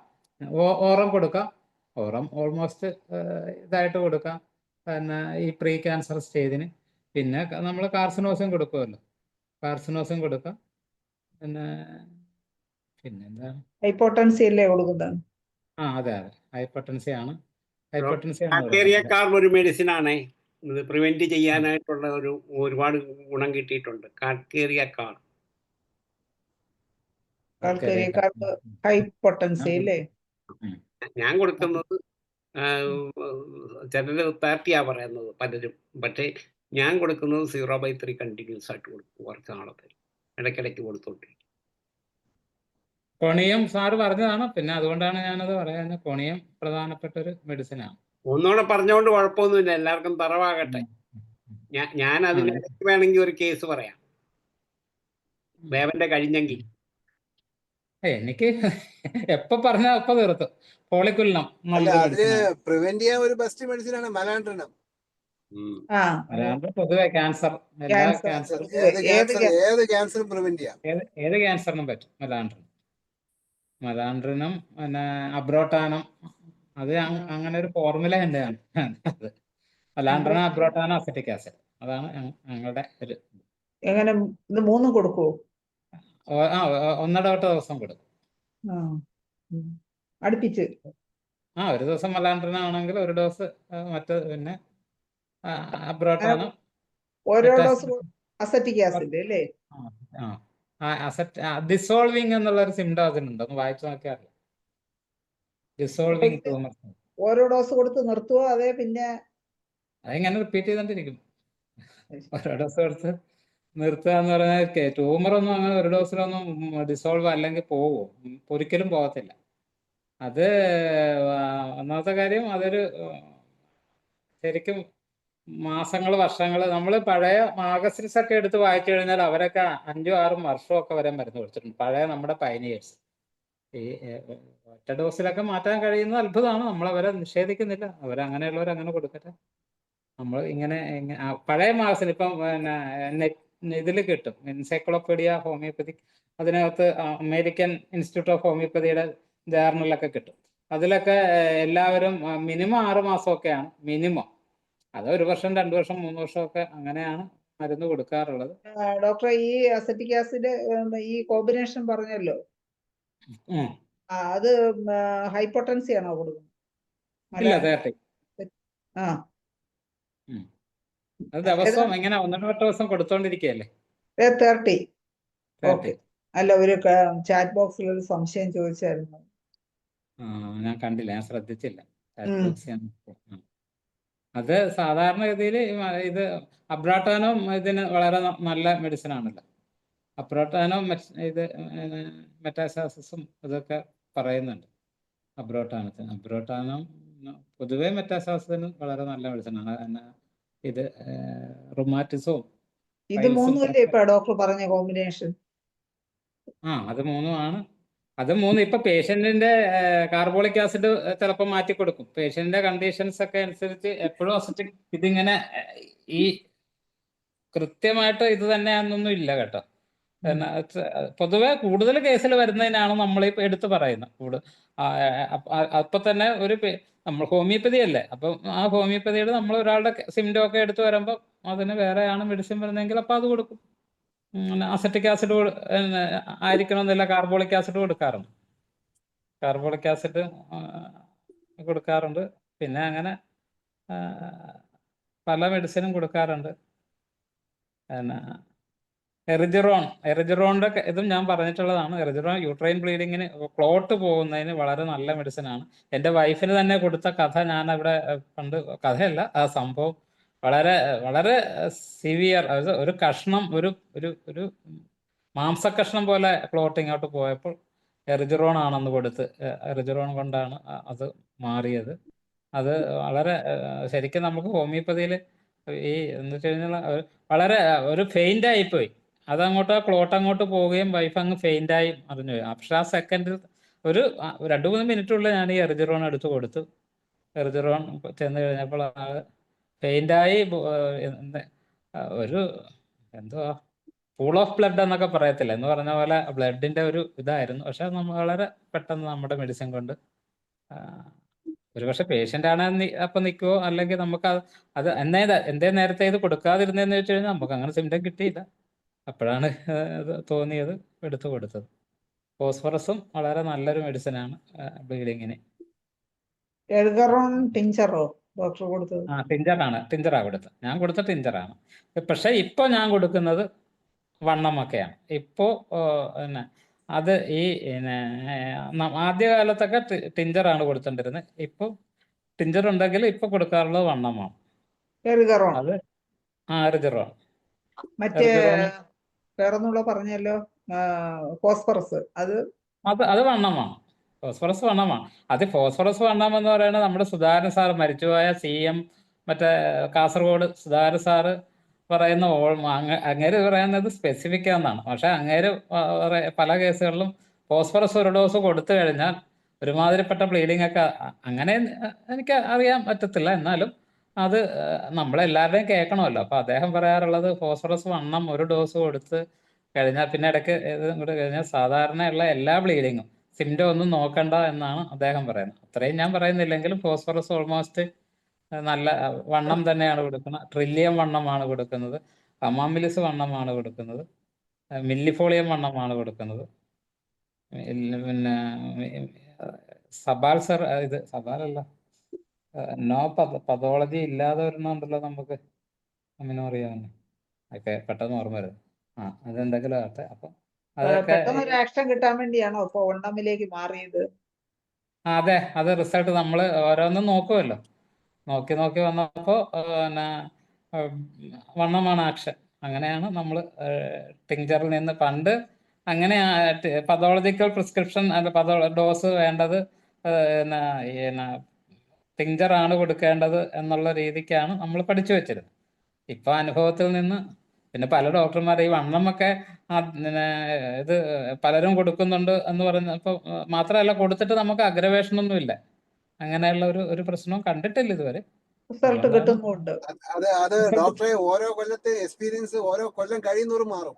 ഓറം കൊടുക്കാം. ഓറം ഓൾമോസ്റ്റ് ഇതായിട്ട് കൊടുക്കാം പിന്നെ ഈ പ്രീ ക്യാൻസർ സ്റ്റേജിന്. പിന്നെ നമ്മൾ കാർസിനോസും കൊടുക്കുമല്ലോ, കാർസിനോസും കൊടുക്കാം. പിന്നെന്താ ഹൈപ്പോട്ടൻസി അല്ലേ കൊടുക്കുന്നത്? അതെ ഹൈപ്പർടെൻസി ആണ്. ഹൈപ്പർടെൻസി ആണ് ബാക്ടീരിയ കാർബ് ഒരു മെഡിസിൻ ആണ്. ഇത് പ്രിവെന്റ് ചെയ്യാനായിട്ടുള്ള ഒരുപാട് ഗുണം കിട്ടിയിട്ടുണ്ട്. കാർക്കേറിയ കാർബ് ഹൈപ്പോട്ടൻസി അല്ലേ? ഞാൻ കൊടുക്കുന്നത് ചിലര് 30 പറയുന്നത് പലരും. പക്ഷേ ഞാൻ കൊടുക്കുന്നത് 0/3 കണ്ടിന്യൂസ് ആയിട്ട് കൊടുക്കും. കുറച്ച് നാളത്തെ ഇടയ്ക്കിടയ്ക്ക് കൊടുത്തോണ്ടിരിക്കും. കോണിയം സാറ് പറഞ്ഞതാണ്. പിന്നെ അതുകൊണ്ടാണ് ഞാനത് പറയാൻ. കോണിയം പ്രധാനപ്പെട്ട ഒരു മെഡിസിൻ ആണ്. ഒന്നുകൂടെ പറഞ്ഞുകൊണ്ട് കുഴപ്പമൊന്നുമില്ല, എല്ലാവർക്കും തറവാകട്ടെ. ഞാൻ അതിനിടയ്ക്ക് വേണമെങ്കിൽ ഒരു കേസ് പറയാം, ദേവന്റെ കഴിഞ്ഞെങ്കിൽ. എനിക്ക് എപ്പോ പറഞ്ഞാൽ അപ്പൊ തീർത്തു. പോളിക്കുലിനം പ്രിവെന്റ് ചെയ്യാൻ ഒരു ബെസ്റ്റ് മെഡിസിൻ ആണ് മലാൻഡ്രിനം. പൊതുവെ ക്യാൻസർ, എല്ലാ ക്യാൻസർ, ഏത് ക്യാൻസറും പ്രിവെന്റ് ചെയ്യാം. ഏത് ക്യാൻസറിനും പറ്റും മലാൻഡ്രിനം. പിന്നെ അബ്രോട്ടാനം, അത് അങ്ങനെ ഒരു ഫോർമുല ഉണ്ട്. അത് മലാൻഡ്രിനം, അബ്രോട്ടാനം, അസറ്റിക് ആസിഡ്. അതാണ് ഞങ്ങളുടെ ഒരു. എങ്ങനെ ഇത് മൂന്നും കൊടുക്കുവോ? 1 ദിവസം കൊടുക്കും അടുപ്പിച്ച്. ഒരു ദിവസം മലാൻഡ്രിനം ആണെങ്കിൽ ഒരു ഡോസ് പിന്നെ അബ്രോട്ടാനം. ഓരോ ഡോസ് അസറ്റിക് ആസിഡ് അല്ലേ? ഡിസോൾവിങ് എന്നുള്ള ഒരു സിംറ്റം അതിനുണ്ട്, ഒന്ന് വായിച്ചു നോക്കിയാറില്ല. Dissolving tumour. ഓരോ ഡോസ് കൊടുത്ത് നിർത്തുവോ അതേ പിന്നെ അതെങ്ങനെ റിപ്പീറ്റ് ചെയ്തോണ്ടിരിക്കും? ഓരോ ഡോസ് കൊടുത്ത് നിർത്തുക എന്ന് പറഞ്ഞാൽ ട്യൂമറൊന്നും അങ്ങനെ ഒരു ഡോസിലൊന്നും ഡിസോൾവ് അല്ലെങ്കിൽ പോവോ? ഒരിക്കലും പോകത്തില്ല. അത് ഒന്നാമത്തെ കാര്യം, അതൊരു ശരിക്കും മാസങ്ങൾ, വർഷങ്ങൾ. നമ്മൾ പഴയ മാഗസിൻസ് ഒക്കെ എടുത്ത് വായിച്ചു കഴിഞ്ഞാൽ അവരൊക്കെ 5, 6 വർഷമൊക്കെ വരെ മരുന്ന് കൊടുത്തിട്ടുണ്ട്. പഴയ നമ്മുടെ പയനിയേഴ്സ്. ഈ ഒറ്റ ഡോസിലൊക്കെ മാറ്റാൻ കഴിയുന്നത് അത്ഭുതമാണ്. നമ്മൾ അവരെ നിഷേധിക്കുന്നില്ല. അവരങ്ങനെയുള്ളവർ അങ്ങനെ കൊടുക്കട്ടെ. നമ്മൾ ഇങ്ങനെ പഴയ മാഗസിൻ ഇപ്പം പിന്നെ ഇതിൽ കിട്ടും, എൻസൈക്ലോപീഡിയ ഹോമിയോപ്പതിക്. അതിനകത്ത് അമേരിക്കൻ ഇൻസ്റ്റിറ്റ്യൂട്ട് ഓഫ് ഹോമിയോപ്പതിയുടെ ജേർണലൊക്കെ കിട്ടും. അതിലൊക്കെ എല്ലാവരും മിനിമം 6 മാസമൊക്കെയാണ് മിനിമം. അത് 1 വർഷം, 2 വർഷം, 3 വർഷമൊക്കെ അങ്ങനെയാണ് മരുന്ന് കൊടുക്കാറുള്ളത്. ഡോക്ടർ, ഈ അസറ്റിക് ആസിഡ് ഈ കോമ്പിനേഷൻ പറഞ്ഞല്ലോ, അത് ഹൈപ്പോട്ടൻസി ആണോ കൊടുക്കുന്നത്? ഇല്ല, 30. അത് ദിവസവും ഇങ്ങനെ 1-2 ദിവസം കൊടുത്തോണ്ടിരിക്കുകയല്ലേ? 30. ഓക്കെ. അല്ല, ഒരു ചാറ്റ് ബോക്സിൽ ഒരു സംശയം ചോദിച്ചായിരുന്നു. ഞാൻ കണ്ടില്ല, ഞാൻ ശ്രദ്ധിച്ചില്ല. Chat box. അത് സാധാരണഗതിയിൽ ഇത് അബ്രോട്ടാനും ഇതിന് വളരെ നല്ല മെഡിസിൻ ആണല്ലോ. അബ്രോട്ടാനും ഇത് മെറ്റാസ്റ്റാസിസും ഇതൊക്കെ പറയുന്നുണ്ട്. അബ്രോട്ടാനും പൊതുവെ മെറ്റാസ്റ്റാസിസിന് വളരെ നല്ല മെഡിസിനാണ്. ഇത് റുമാറ്റിസവും ഇത് മൂന്നുമല്ലേ ഇപ്പൊ ഡോക്ടർ പറഞ്ഞ കോമ്പിനേഷൻ? അത് മൂന്നുമാണ്. അത് മൂന്ന് ഇപ്പൊ പേഷ്യന്റിന്റെ കാർബോളിക് ആസിഡ് ചിലപ്പോൾ മാറ്റി കൊടുക്കും. പേഷ്യന്റിന്റെ കണ്ടീഷൻസ് ഒക്കെ അനുസരിച്ച് എപ്പോഴും അസറ്റിക് ഇതിങ്ങനെ ഈ കൃത്യമായിട്ട് ഇത് തന്നെയാണെന്നൊന്നും ഇല്ല കേട്ടോ. എന്നാ പൊതുവെ കൂടുതൽ കേസിൽ വരുന്നതിനാണ് നമ്മളിപ്പോൾ എടുത്തു പറയുന്നത്. അപ്പൊ തന്നെ നമ്മൾ ഹോമിയോപ്പതി അല്ലേ, അപ്പം ആ ഹോമിയോപ്പതിയുടെ നമ്മൾ ഒരാളുടെ സിംറ്റം ഒക്കെ എടുത്തു വരുമ്പോൾ അതിന് വേറെയാണ് മെഡിസിൻ വരുന്നതെങ്കിൽ അപ്പം അത് കൊടുക്കും. അസറ്റിക് ആസിഡ് ആയിരിക്കണമെന്നില്ല, കാർബോളിക് ആസിഡ് കൊടുക്കാറുണ്ട്. കാർബോളിക് ആസിഡ് കൊടുക്കാറുണ്ട്. പിന്നെ അങ്ങനെ പല മെഡിസിനും കൊടുക്കാറുണ്ട്. പിന്നെ എറിജിറോണിന്റെ ഇതും ഞാൻ പറഞ്ഞിട്ടുള്ളതാണ്. എറിജിറോൺ യൂട്രൈൻ ബ്ലീഡിങ്ങിന്, ക്ലോട്ട് പോകുന്നതിന് വളരെ നല്ല മെഡിസിനാണ്. എൻ്റെ വൈഫിന് തന്നെ കൊടുത്ത കഥ ഞാൻ അവിടെ പണ്ട്, കഥയല്ല ആ സംഭവം, വളരെ വളരെ സിവിയർ. അത് ഒരു കഷ്ണം, ഒരു ഒരു ഒരു മാംസക്കഷ്ണം പോലെ ക്ലോട്ട് ഇങ്ങോട്ട് പോയപ്പോൾ എറിജിറോൺ ആണെന്ന് കൊടുത്ത്, എറിജിറോൺ കൊണ്ടാണ് അത് മാറിയത്. അത് വളരെ ശരിക്കും നമുക്ക് ഹോമിയോപ്പതിയിൽ ഈ എന്ന് വെച്ച് കഴിഞ്ഞാൽ വളരെ ഒരു ഫെയിൻ്റ് ആയിപ്പോയി. അതങ്ങോട്ട് ക്ലോട്ട് അങ്ങോട്ട് പോവുകയും വൈഫ് അങ്ങ് ഫെയിൻ്റായി അറിഞ്ഞു പോയി. പക്ഷെ ആ സെക്കൻഡിൽ ഒരു 2-3 മിനിറ്റുള്ളിൽ ഞാൻ ഈ എറിജിറോൺ എടുത്ത് കൊടുത്തു. എറിജിറോൺ ചെന്ന് കഴിഞ്ഞപ്പോൾ ഫെയിൻ്റായി ഒരു എന്തുവാ പൂൾ ഓഫ് ബ്ലഡ് എന്നൊക്കെ പറയത്തില്ല, എന്ന് പറഞ്ഞ പോലെ ബ്ലഡിന്റെ ഒരു ഇതായിരുന്നു. പക്ഷെ നമ്മൾ വളരെ പെട്ടെന്ന് നമ്മുടെ മെഡിസിൻ കൊണ്ട് ഒരുപക്ഷെ പേഷ്യൻ്റ് ആണ് അപ്പം നിൽക്കുമോ, അല്ലെങ്കിൽ നമുക്ക് അത് എന്തേ നേരത്തെ ഇത് കൊടുക്കാതിരുന്നതെന്ന് വെച്ച് കഴിഞ്ഞാൽ നമുക്ക് അങ്ങനെ സിംറ്റം കിട്ടിയില്ല. അപ്പോഴാണ് തോന്നിയത് എടുത്തു കൊടുത്തത്. ഫോസ്ഫറസും വളരെ നല്ലൊരു മെഡിസിനാണ് ബ്ലീഡിങ്ങിന്. എൽഗറോൺ ടിഞ്ചറോ ഡോക്ടർ കൊടുത്തത്? ടിഞ്ചറാണ് കൊടുത്തത്. ഞാൻ കൊടുത്ത ടിഞ്ചറാണ്. പക്ഷെ ഇപ്പോൾ ഞാൻ കൊടുക്കുന്നത് വണ്ണമൊക്കെയാണ്. ഇപ്പോൾ പിന്നെ അത് ഈ ആദ്യകാലത്തൊക്കെ ടിഞ്ചറാണ് കൊടുത്തോണ്ടിരുന്നത്. ഇപ്പോൾ ടിഞ്ചർ ഉണ്ടെങ്കിൽ ഇപ്പോൾ കൊടുക്കാറുള്ളത് വണ്ണമാണ്. എൽഗറോൺ. അത് എറിജിറോൺ. മറ്റേ വേറൊന്നുള്ള പറഞ്ഞല്ലോ, ഫോസ്ഫറസ്, അത് വണ്ണമാണ്. ഫോസ്ഫറസ് വണ്ണമാണ്. അത് ഫോസ്ഫറസ് വണ്ണം എന്ന് പറയുന്നത് നമ്മുടെ സുധാകരൻ സാറ്, മരിച്ചുപോയ CM മറ്റേ കാസർഗോഡ് സുധാകരൻ സാറ് പറയുന്ന അങ്ങേര് പറയുന്നത് സ്പെസിഫിക് ആണെന്നാണ്. പക്ഷെ അങ്ങേര് പല കേസുകളിലും ഫോസ്ഫറസ് ഒരു ഡോസ് കൊടുത്തു കഴിഞ്ഞാൽ ഒരുമാതിരിപ്പെട്ട ബ്ലീഡിംഗ് ഒക്കെ, അങ്ങനെ എനിക്ക് അറിയാൻ പറ്റത്തില്ല. എന്നാലും അത് നമ്മളെല്ലാവരുടെയും കേൾക്കണമല്ലോ. അപ്പൊ അദ്ദേഹം പറയാറുള്ളത് ഫോസ്ഫറസ് വണ്ണം ഒരു ഡോസ് കൊടുത്ത് കഴിഞ്ഞാൽ പിന്നെ ഇടയ്ക്ക് ഇതും കൂടെ കഴിഞ്ഞാൽ സാധാരണയുള്ള എല്ലാ ബ്ലീഡിങ്ങും സിംറ്റം ഒന്നും നോക്കണ്ട എന്നാണ് അദ്ദേഹം പറയുന്നത്. അത്രയും ഞാൻ പറയുന്നില്ലെങ്കിലും ഫോസ്ഫറസ് ഓൾമോസ്റ്റ് നല്ല വണ്ണം തന്നെയാണ് കൊടുക്കുന്നത്. ട്രില്ലിയം വണ്ണമാണ് കൊടുക്കുന്നത്, അമാമിലിസ് വണ്ണമാണ് കൊടുക്കുന്നത്, മില്ലിഫോളിയം വണ്ണമാണ് കൊടുക്കുന്നത്. പിന്നെ സബാൽസർ, ഇത് സബാലല്ല, നോ പതോളജി ഇല്ലാതെ വരുന്നുണ്ടല്ലോ നമുക്ക്, അമിനോറിയാവുന്ന ഒക്കെ പെട്ടെന്ന് ഓർമ്മ വരുന്നത്. അതെന്തെങ്കിലും ആകട്ടെ. അപ്പം അതൊക്കെ പെട്ടെന്ന് ഒരു ആക്ഷൻ കിട്ടാൻ വേണ്ടിയാണോ ഇപ്പൊ വണ്ണമിലേക്ക് മാറിയത്? അതെ, അത് റിസൾട്ട് നമ്മൾ ഓരോന്നും നോക്കുമല്ലോ. നോക്കി വന്നപ്പോൾ പിന്നെ വണ്ണമാണ് ആക്ഷൻ. അങ്ങനെയാണ് നമ്മൾ ടിഞ്ചറിൽ നിന്ന് പണ്ട് അങ്ങനെ പതോളജിക്കൽ പ്രിസ്ക്രിപ്ഷൻ ഡോസ് വേണ്ടത് ടിഞ്ചറാണ് കൊടുക്കേണ്ടത് എന്നുള്ള രീതിക്കാണ് നമ്മൾ പഠിച്ചു വെച്ചിരുന്നത്. ഇപ്പൊ അനുഭവത്തിൽ നിന്ന് പിന്നെ പല ഡോക്ടർമാർ ഈ വണ്ണമൊക്കെ ഇത് പലരും കൊടുക്കുന്നുണ്ട് എന്ന് പറഞ്ഞപ്പോൾ മാത്രമല്ല, കൊടുത്തിട്ട് നമുക്ക് അഗ്രവേഷനൊന്നുമില്ല, അങ്ങനെയുള്ള ഒരു പ്രശ്നവും കണ്ടിട്ടില്ല ഇതുവരെ. റിസൾട്ട് കിട്ടുന്നുണ്ട്. അത് ഡോക്ടറെ ഓരോ കൊല്ലത്തെ എക്സ്പീരിയൻസ് ഓരോ കൊല്ലം കഴിയുന്നോറും മാറും.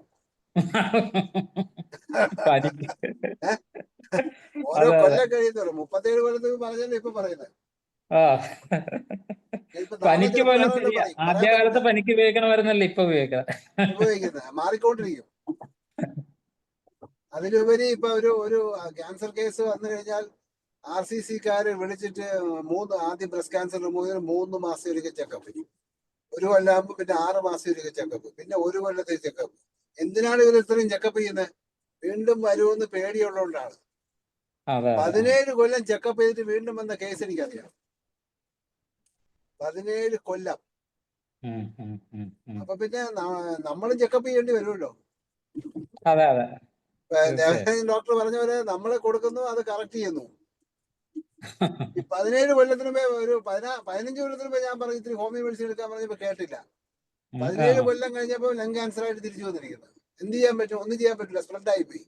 ഓരോ കൊല്ലം കഴിയുന്നോറും 37 കൊല്ലത്തിൽ പറഞ്ഞല്ലേ ഇപ്പൊ പറയുന്നത്. പനിക്ക് പോലും ആദ്യകാലത്ത് പനിക്ക് ഉപയോഗിക്കണമായിരുന്നല്ലേ ഇപ്പൊ ഉപയോഗിക്കുന്നത്, മാറിക്കൊണ്ടിരിക്കും. അതിലുപരി ഇപ്പൊ ഒരു ക്യാൻസർ കേസ് വന്നു കഴിഞ്ഞാൽ RCCക്കാര് വിളിച്ചിട്ട് ആദ്യം ബ്രസ്റ്റ് ക്യാൻസർ റിമൂവിന് 3 മാസം ഒരിക്കൽ ചെക്കപ്പ് ചെയ്യും. 1 കൊല്ലാകുമ്പോൾ പിന്നെ 6 മാസം ഒരിക്കൽ ചെക്കപ്പ്, പിന്നെ 1 കൊല്ലത്തെ ചെക്കപ്പ്. എന്തിനാണ് ഇവർ ഇത്രയും ചെക്കപ്പ് ചെയ്യുന്നത്? വീണ്ടും വരുമെന്ന് പേടിയുള്ളതുകൊണ്ടാണ്. 17 കൊല്ലം ചെക്കപ്പ് ചെയ്തിട്ട് വീണ്ടും വന്ന കേസ് എനിക്കറിയാം. 17 കൊല്ലം. അപ്പൊ പിന്നെ നമ്മളും ചെക്കപ്പ് ചെയ്യേണ്ടി വരുമല്ലോ. ഡോക്ടർ പറഞ്ഞ പോലെ നമ്മളെ കൊടുക്കുന്നു, അത് കറക്റ്റ് ചെയ്യുന്നു. ഈ 17 കൊല്ലത്തിന് മുമ്പേ, ഒരു 15 കൊല്ലത്തിന് മുമ്പേ ഞാൻ പറഞ്ഞു ഇത്തിരി ഹോമിയോ മെഡിസിൻ എടുക്കാൻ പറഞ്ഞപ്പോ കേട്ടില്ല. 17 കൊല്ലം കഴിഞ്ഞപ്പോ ലങ് ക്യാൻസർ ആയിട്ട് തിരിച്ചു വന്നിരിക്കുന്നത്. എന്ത് ചെയ്യാൻ പറ്റും? ഒന്നും ചെയ്യാൻ പറ്റില്ല, സ്പ്രെഡ് ആയി പോയി.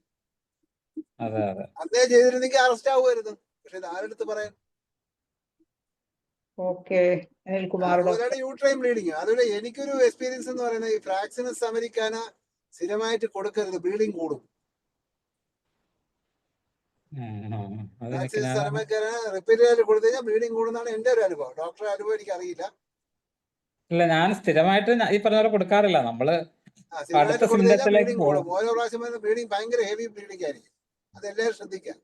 അന്നേ ചെയ്തിരുന്നെങ്കിൽ അറസ്റ്റ് ആവുമായിരുന്നു. പക്ഷെ ഇത് ആരെടുത്ത് പറയാൻ? Okay, Anilkumar doctor. അതുപോലെയാണ് യൂട്രൈൻ ബ്ലീഡിങ്. അതുപോലെ എനിക്കൊരു എക്സ്പീരിയൻസ് എന്ന് പറയുന്നത് ഈ ഫ്രാക്സിനസ് അമേരിക്കാന സ്ഥിരമായിട്ട് കൊടുക്കരുത്, ബ്ലീഡിങ് കൂടും. അതെനിക്ക് ഫ്രാക്സിനസ് ഞാൻ അമേരിക്കാന റിപ്പീറ്റഡ് കൊടുത്തു കഴിഞ്ഞാൽ ബ്ലീഡിങ് കൂടുന്നതാണ് എന്റെ ഒരു അനുഭവം. ഡോക്ടറെ അനുഭവം എനിക്ക് അറിയില്ല. ഇല്ല, ഞാൻ സ്ഥിരമായിട്ട് ഈ പറഞ്ഞ പോലെ കൊടുക്കാറില്ല. നമ്മള് അടുത്ത സ്ഥിരമായിട്ട് കൊടുത്തു കഴിഞ്ഞാൽ സിംറ്റത്തിലേക്ക് ബ്ലീഡിങ് പോകും. കൂടും. ഓരോ പ്രാവശ്യം വരുന്ന ബ്ലീഡിങ് ഭയങ്കര ഹെവി ബ്ലീഡിങ് ആയിരിക്കും. അത് എല്ലാവരും ശ്രദ്ധിക്കാം.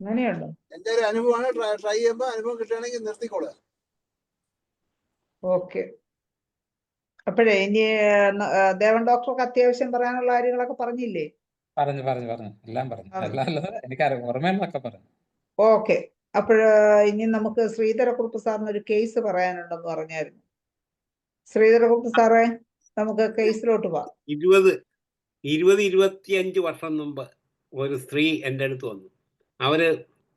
അങ്ങനെയുണ്ടോ? എന്റെ ഒരു അനുഭവമാണ്. ട്രൈ ചെയ്യുമ്പോൾ അനുഭവം കിട്ടുകയാണെങ്കിൽ നിർത്തിക്കൊള്ളുക. ഓക്കെ. അപ്പോഴേ ഇനി ദേവൻ ഡോക്ടർക്ക് അത്യാവശ്യം പറയാനുള്ള കാര്യങ്ങളൊക്കെ പറഞ്ഞില്ലേ? പറഞ്ഞു എല്ലാം പറഞ്ഞു. എല്ലാം അല്ലത് എനിക്കറിയാം, ഓർമ്മയെന്നൊക്കെ പറഞ്ഞു. ഓക്കെ. അപ്പോൾ ഇനി നമുക്ക് ശ്രീധരക്കുറുപ്പ് സാറിന് ഒരു കേസ് പറയാനുണ്ടെന്ന് പറഞ്ഞായിരുന്നു. ശ്രീധരക്കുറുപ്പ് സാറേ, നമുക്ക് കേസിലോട്ട് പോവാം. 25 വർഷം മുമ്പ് ഒരു സ്ത്രീ എൻ്റെ അടുത്ത് വന്നു. അവര്